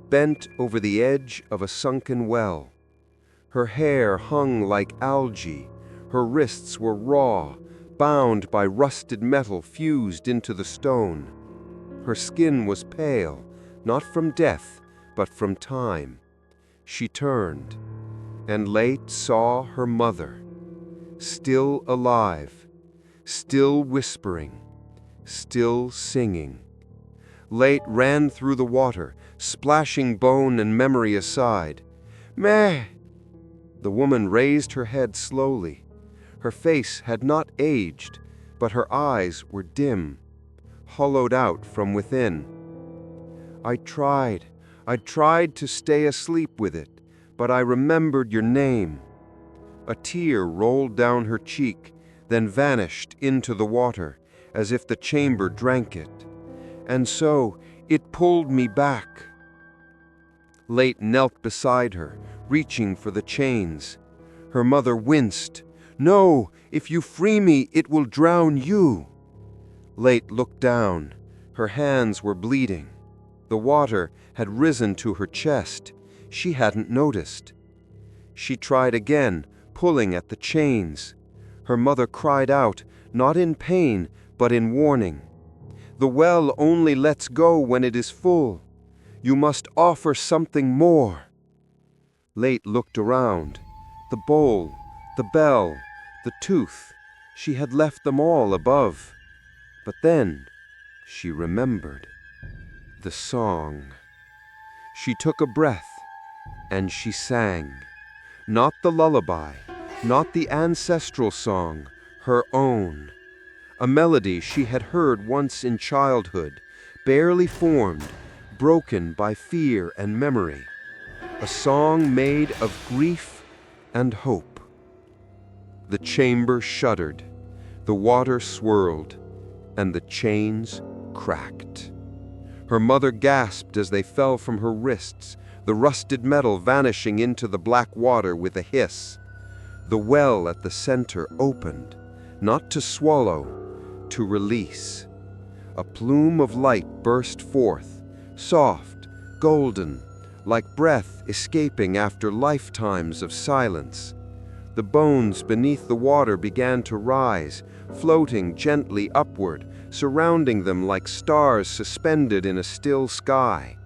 bent over the edge of a sunken well. Her hair hung like algae. Her wrists were raw, bound by rusted metal fused into the stone. Her skin was pale, not from death, but from time. She turned, and Late saw her mother, still alive, still whispering, still singing. Late ran through the water, splashing bone and memory aside. "Meh!" The woman raised her head slowly. Her face had not aged, but her eyes were dim, hollowed out from within. I tried to stay asleep with it, but I remembered your name." A tear rolled down her cheek, then vanished into the water, as if the chamber drank it. "And so it pulled me back." Late knelt beside her, reaching for the chains. Her mother winced. "No, if you free me, it will drown you." Late looked down. Her hands were bleeding. The water had risen to her chest. She hadn't noticed. She tried again, pulling at the chains. Her mother cried out, not in pain, but in warning. "The well only lets go when it is full. You must offer something more." Late looked around. The bowl, the bell, the tooth. She had left them all above. But then she remembered. The song. She took a breath, and she sang. Not the lullaby, not the ancestral song, her own. A melody she had heard once in childhood, barely formed, broken by fear and memory. A song made of grief and hope. The chamber shuddered, the water swirled, and the chains cracked. Her mother gasped as they fell from her wrists, the rusted metal vanishing into the black water with a hiss. The well at the center opened, not to swallow, to release. A plume of light burst forth, soft, golden, like breath escaping after lifetimes of silence. The bones beneath the water began to rise, floating gently upward, surrounding them like stars suspended in a still sky.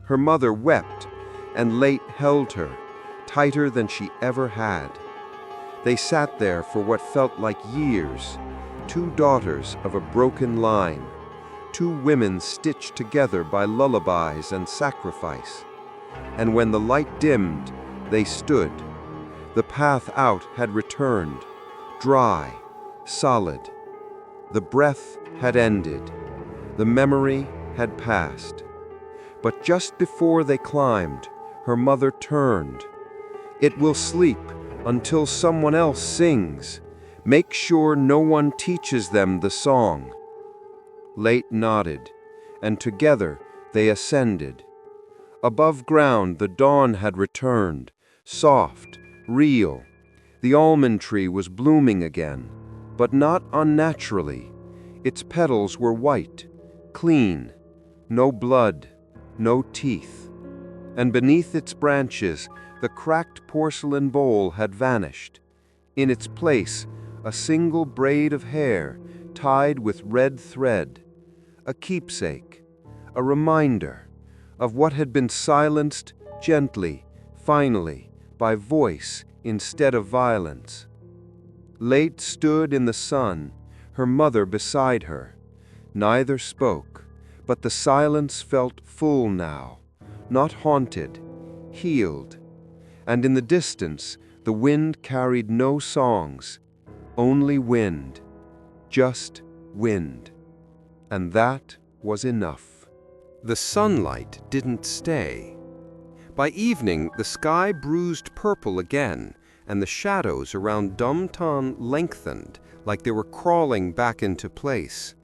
Her mother wept, and Late held her, tighter than she ever had. They sat there for what felt like years, two daughters of a broken line, two women stitched together by lullabies and sacrifice. And when the light dimmed, they stood. The path out had returned, dry, solid. The breath had ended. The memory had passed. But just before they climbed, her mother turned. "It will sleep until someone else sings. Make sure no one teaches them the song." Late nodded, and together they ascended. Above ground the dawn had returned, soft, real. The almond tree was blooming again, but not unnaturally. Its petals were white, clean, no blood, no teeth. And beneath its branches, the cracked porcelain bowl had vanished. In its place, a single braid of hair tied with red thread, a keepsake, a reminder of what had been silenced gently, finally, by voice instead of violence. Late stood in the sun, her mother beside her. Neither spoke, but the silence felt full now, not haunted, healed. And in the distance, the wind carried no songs, only wind, just wind. And that was enough. The sunlight didn't stay. By evening, the sky bruised purple again, and the shadows around Dumton lengthened, like they were crawling back into place.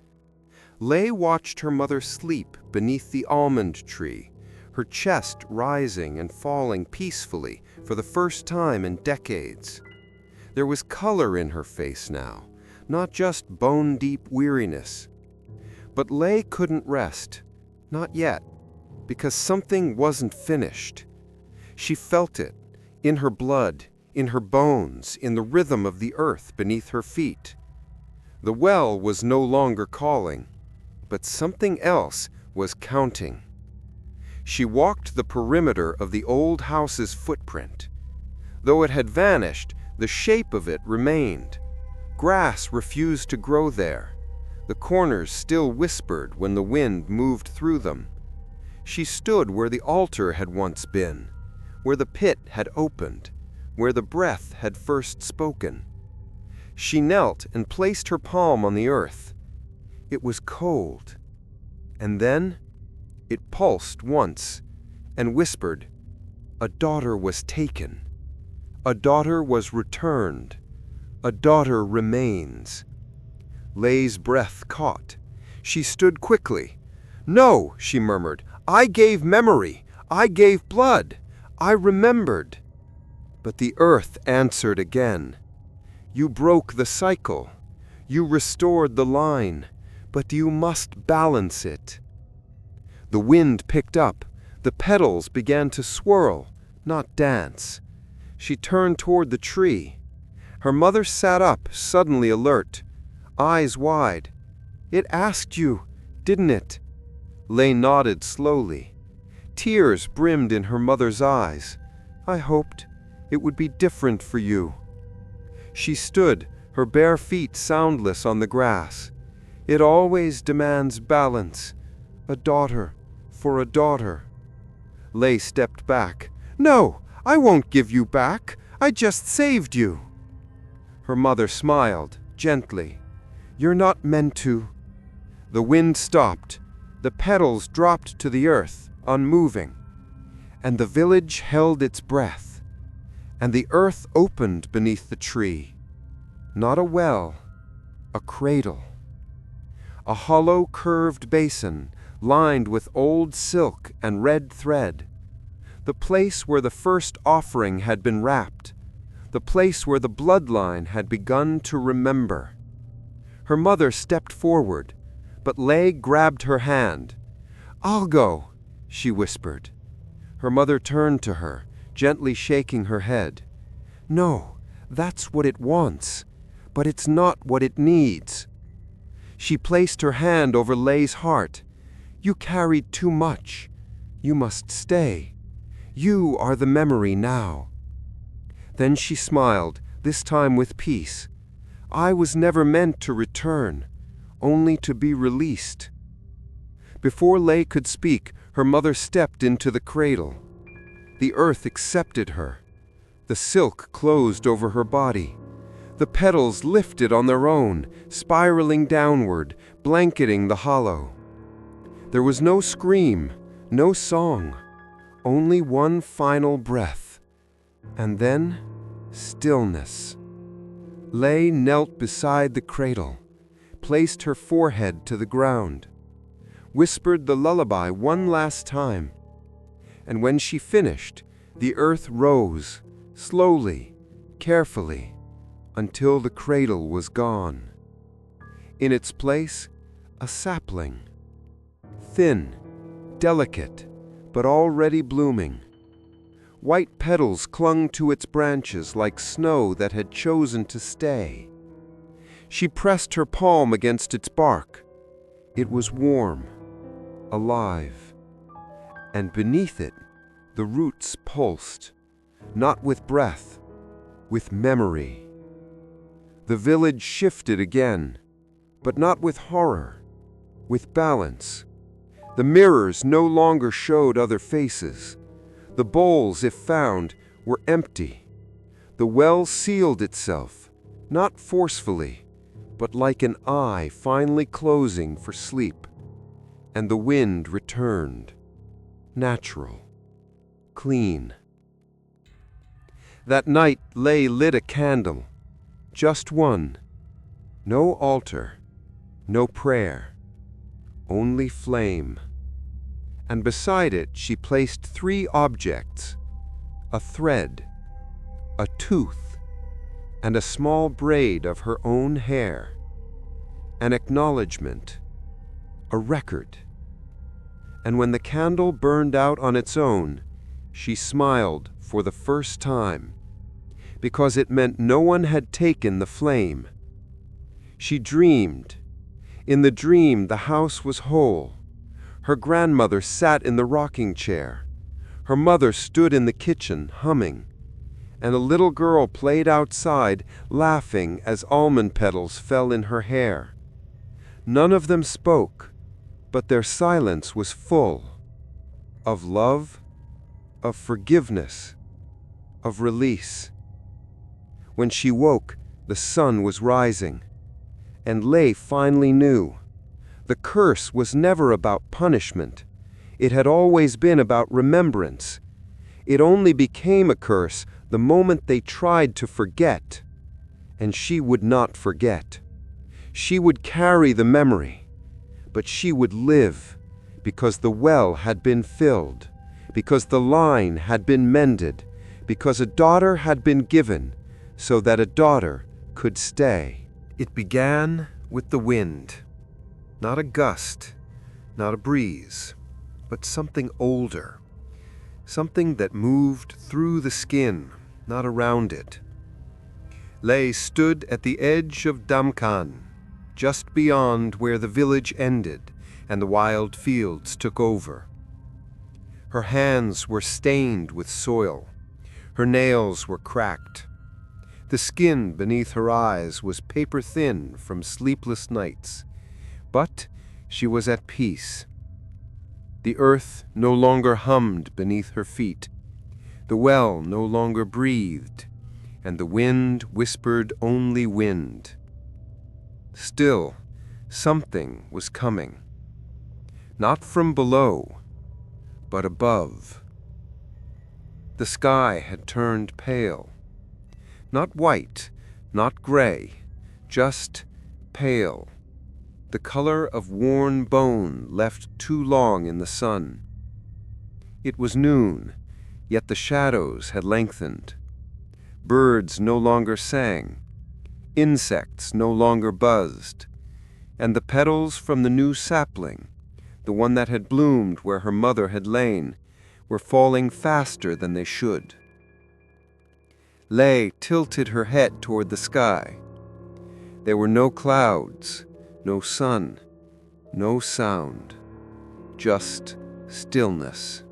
Lei watched her mother sleep beneath the almond tree, her chest rising and falling peacefully for the first time in decades. There was color in her face now, not just bone-deep weariness. But Lei couldn't rest, not yet, because something wasn't finished. She felt it, in her blood, in her bones, in the rhythm of the earth beneath her feet. The well was no longer calling, but something else was counting. She walked the perimeter of the old house's footprint. Though it had vanished, the shape of it remained. Grass refused to grow there. The corners still whispered when the wind moved through them. She stood where the altar had once been, where the pit had opened, where the breath had first spoken. She knelt and placed her palm on the earth. It was cold. And then it pulsed once and whispered, "A daughter was taken. A daughter was returned. A daughter remains." Lei's breath caught. She stood quickly. "No," she murmured. "I gave memory. I gave blood. I remembered." But the earth answered again. "You broke the cycle. You restored the line, but you must balance it." The wind picked up. The petals began to swirl, not dance. She turned toward the tree. Her mother sat up, suddenly alert, eyes wide. "It asked you, didn't it?" Lei nodded slowly. Tears brimmed in her mother's eyes. "I hoped it would be different for you." She stood, her bare feet soundless on the grass. "It always demands balance. A daughter for a daughter." Lei stepped back. "No, I won't give you back. I just saved you." Her mother smiled, gently. "You're not meant to." The wind stopped. The petals dropped to the earth, unmoving. And the village held its breath. And the earth opened beneath the tree. Not a well, a cradle. A hollow, curved basin, lined with old silk and red thread. The place where the first offering had been wrapped. The place where the bloodline had begun to remember. Her mother stepped forward, but Lei grabbed her hand. "I'll go," she whispered. Her mother turned to her, gently shaking her head. "No, that's what it wants, but it's not what it needs." She placed her hand over Lei's heart. "You carried too much. You must stay. You are the memory now." Then she smiled, this time with peace. "I was never meant to return, only to be released." Before Lei could speak, her mother stepped into the cradle. The earth accepted her. The silk closed over her body. The petals lifted on their own, spiraling downward, blanketing the hollow. There was no scream, no song, only one final breath. And then, stillness. Lei knelt beside the cradle, placed her forehead to the ground, whispered the lullaby one last time. And when she finished, the earth rose, slowly, carefully, until the cradle was gone. In its place, a sapling. Thin, delicate, but already blooming. White petals clung to its branches like snow that had chosen to stay. She pressed her palm against its bark. It was warm, alive. And beneath it, the roots pulsed, not with breath, with memory. The village shifted again, but not with horror, with balance. The mirrors no longer showed other faces. The bowls, if found, were empty. The well sealed itself, not forcefully, but like an eye finally closing for sleep. And the wind returned, natural, clean. That night, Lei lit a candle, just one. No altar, no prayer, only flame. And beside it she placed 3 objects: a thread, a tooth, and a small braid of her own hair. An acknowledgement, a record. And when the candle burned out on its own, she smiled for the first time, because it meant no one had taken the flame. She dreamed. In the dream, the house was whole. Her grandmother sat in the rocking chair. Her mother stood in the kitchen, humming. And a little girl played outside, laughing as almond petals fell in her hair. None of them spoke, but their silence was full of love, of forgiveness, of release. When she woke, the sun was rising, and Lei finally knew. The curse was never about punishment. It had always been about remembrance. It only became a curse the moment they tried to forget. And she would not forget. She would carry the memory, but she would live, because the well had been filled, because the line had been mended, because a daughter had been given, so that a daughter could stay. It began with the wind. Not a gust, not a breeze, but something older. something that moved through the skin, not around it. Lei stood at the edge of Damkan, just beyond where the village ended and the wild fields took over. Her hands were stained with soil. Her nails were cracked. The skin beneath her eyes was paper-thin from sleepless nights, but she was at peace. The earth no longer hummed beneath her feet. The well no longer breathed, and the wind whispered only wind. Still, something was coming. Not from below, but above. The sky had turned pale. Not white, not gray, just pale. The color of worn bone left too long in the sun. It was noon, yet the shadows had lengthened. Birds no longer sang. Insects no longer buzzed. And the petals from the new sapling, the one that had bloomed where her mother had lain, were falling faster than they should. Lei tilted her head toward the sky. There were no clouds, no sun, no sound, just stillness.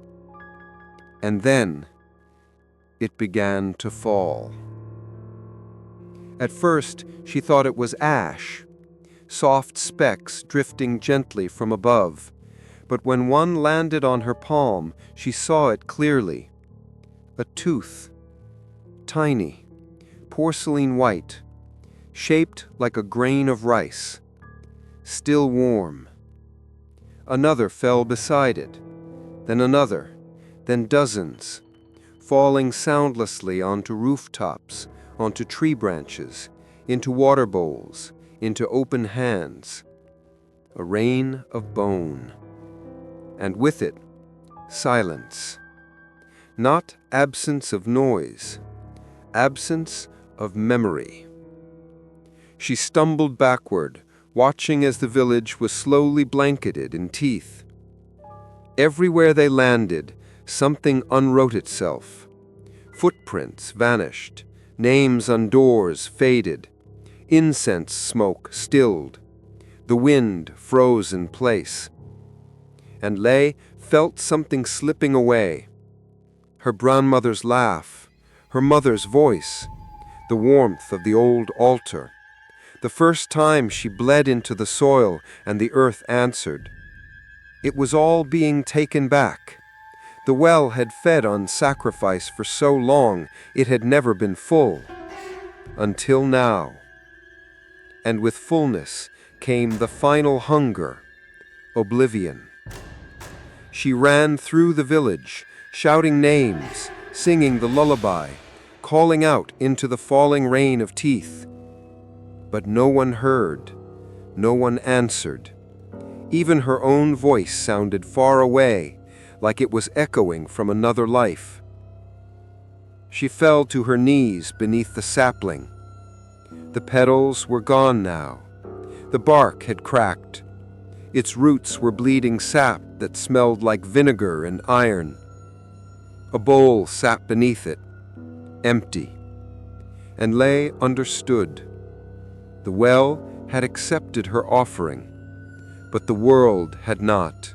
And then it began to fall. At first, she thought it was ash, soft specks drifting gently from above. But when one landed on her palm, she saw it clearly. A tooth, tiny, porcelain white, shaped like a grain of rice, still warm. Another fell beside it, then another, then dozens, falling soundlessly onto rooftops, onto tree branches, into water bowls, into open hands. A rain of bone. And with it, silence. Not absence of noise, absence of memory. She stumbled backward, watching as the village was slowly blanketed in teeth. Everywhere they landed, something unwrote itself. Footprints vanished, names on doors faded, incense smoke stilled, the wind froze in place. And Lei felt something slipping away. Her grandmother's laugh, her mother's voice, the warmth of the old altar. The first time she bled into the soil and the earth answered. It was all being taken back. The well had fed on sacrifice for so long it had never been full. Until now. And with fullness came the final hunger, oblivion. She ran through the village, shouting names, singing the lullaby, calling out into the falling rain of teeth. But no one heard, no one answered. Even her own voice sounded far away, like it was echoing from another life. She fell to her knees beneath the sapling. The petals were gone now. The bark had cracked. Its roots were bleeding sap that smelled like vinegar and iron. A bowl sat beneath it, empty. And Lei understood. The well had accepted her offering, but the world had not.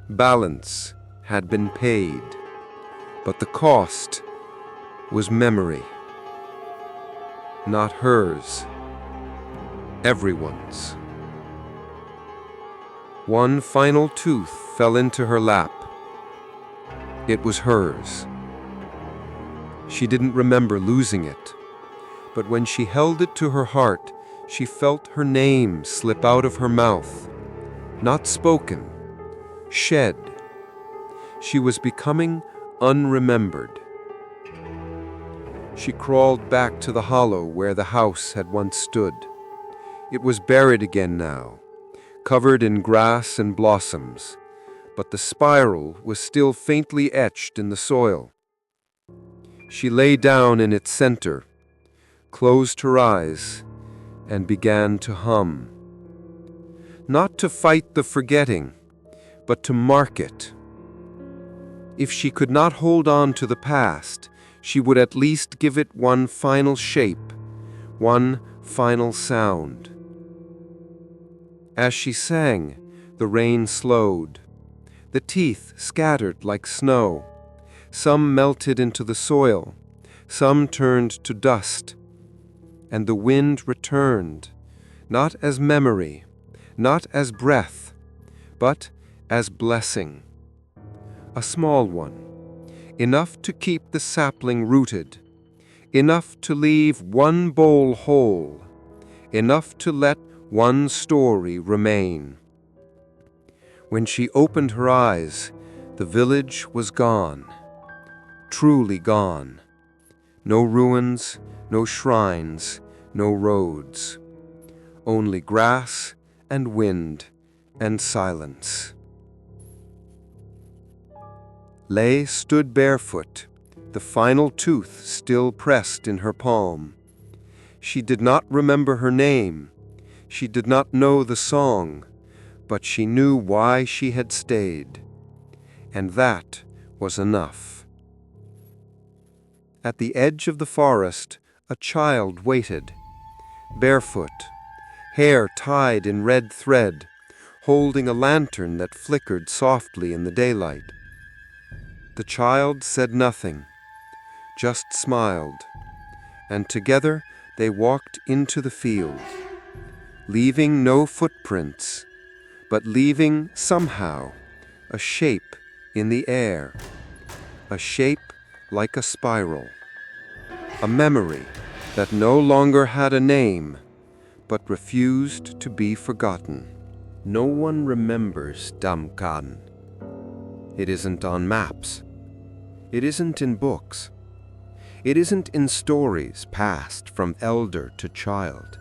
Balance had been paid, but the cost was memory. Not hers, everyone's. One final tooth fell into her lap. It was hers. She didn't remember losing it, but when she held it to her heart, she felt her name slip out of her mouth. Not spoken, shed. She was becoming unremembered. She crawled back to the hollow where the house had once stood. It was buried again now, covered in grass and blossoms, but the spiral was still faintly etched in the soil. She lay down in its center, closed her eyes, and began to hum. Not to fight the forgetting, but to mark it. If she could not hold on to the past, she would at least give it one final shape, one final sound. As she sang, the rain slowed. The teeth scattered like snow. Some melted into the soil, some turned to dust. And the wind returned, not as memory, not as breath, but as blessing. A small one, enough to keep the sapling rooted, enough to leave one bowl whole, enough to let one story remain. When she opened her eyes, the village was gone, truly gone. No ruins, no shrines, no roads. Only grass and wind and silence. Lei stood barefoot, the final tooth still pressed in her palm. She did not remember her name. She did not know the song, but she knew why she had stayed. And that was enough. At the edge of the forest, a child waited, barefoot, hair tied in red thread, holding a lantern that flickered softly in the daylight. The child said nothing, just smiled, and together they walked into the field, leaving no footprints, but leaving somehow a shape in the air, a shape like a spiral, a memory that no longer had a name, but refused to be forgotten. No one remembers Damkan. It isn't on maps. It isn't in books. It isn't in stories passed from elder to child.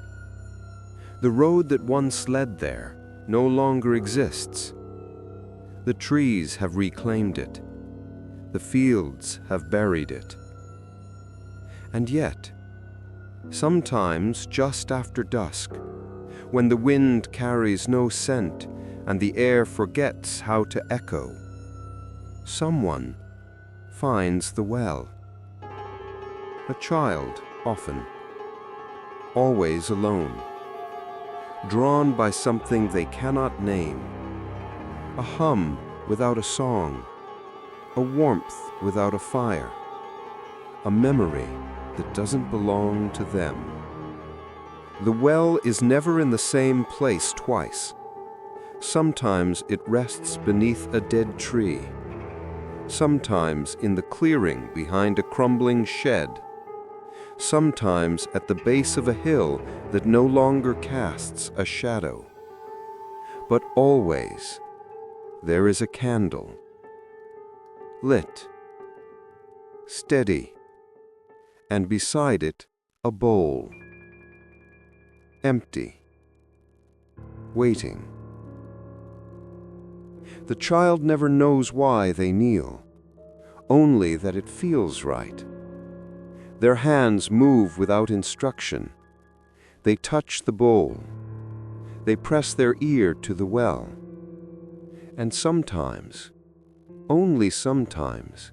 The road that once led there no longer exists. The trees have reclaimed it. The fields have buried it. And yet, sometimes just after dusk, when the wind carries no scent and the air forgets how to echo, someone finds the well. A child, often, always alone, drawn by something they cannot name, a hum without a song, a warmth without a fire, a memory that doesn't belong to them. The well is never in the same place twice. Sometimes it rests beneath a dead tree, sometimes in the clearing behind a crumbling shed, sometimes at the base of a hill that no longer casts a shadow. But always there is a candle, lit, steady, and beside it a bowl, empty, waiting. The child never knows why they kneel, only that it feels right. Their hands move without instruction. They touch the bowl. They press their ear to the well. And sometimes, only sometimes,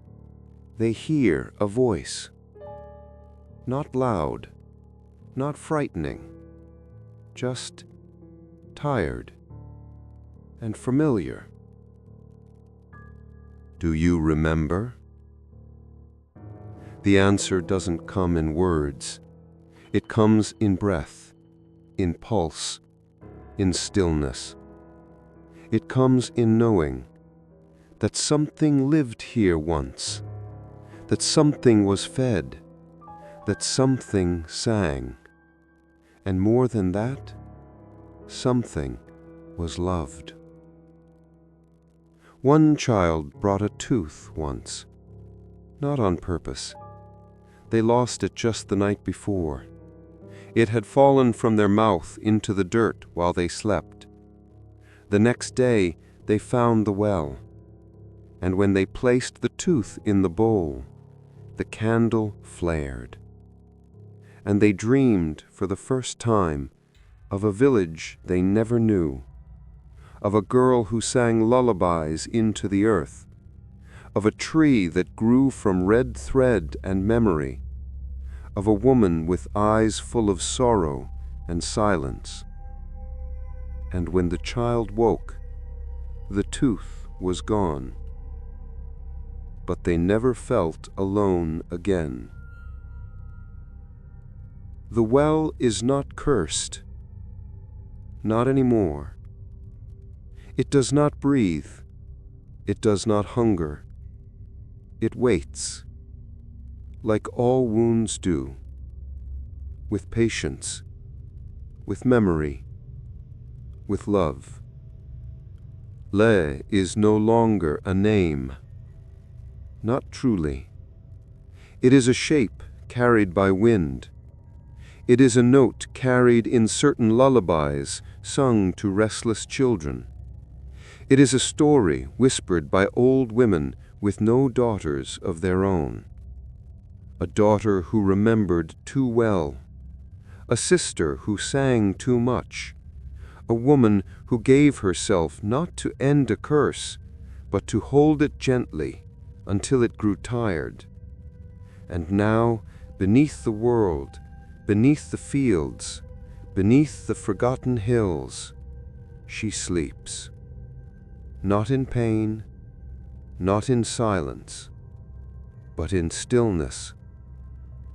they hear a voice. Not loud, not frightening, just tired and familiar. Do you remember? The answer doesn't come in words. It comes in breath, in pulse, in stillness. It comes in knowing that something lived here once, that something was fed, that something sang, and more than that, something was loved. One child brought a tooth once, not on purpose. They lost it just the night before. It had fallen from their mouth into the dirt while they slept. The next day, they found the well, and when they placed the tooth in the bowl, the candle flared. And they dreamed for the first time of a village they never knew, of a girl who sang lullabies into the earth, of a tree that grew from red thread and memory, of a woman with eyes full of sorrow and silence. And when the child woke, the tooth was gone. But they never felt alone again. The well is not cursed, not anymore. It does not breathe, it does not hunger. It waits, like all wounds do, with patience, with memory, with love. Le is no longer a name, not truly. It is a shape carried by wind. It is a note carried in certain lullabies sung to restless children. It is a story whispered by old women with no daughters of their own. A daughter who remembered too well. A sister who sang too much. A woman who gave herself not to end a curse, but to hold it gently until it grew tired. And now, beneath the world, beneath the fields, beneath the forgotten hills, she sleeps. Not in pain, not in silence, but in stillness,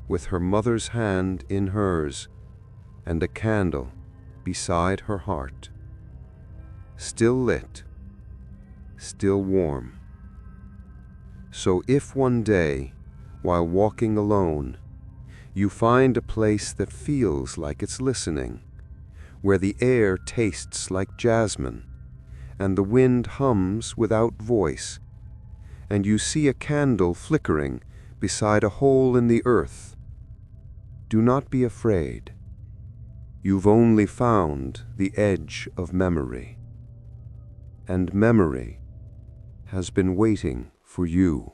with her mother's hand in hers and a candle beside her heart, still lit, still warm. So if one day, while walking alone, you find a place that feels like it's listening, where the air tastes like jasmine, and the wind hums without voice, and you see a candle flickering beside a hole in the earth, do not be afraid. You've only found the edge of memory, and memory has been waiting for you.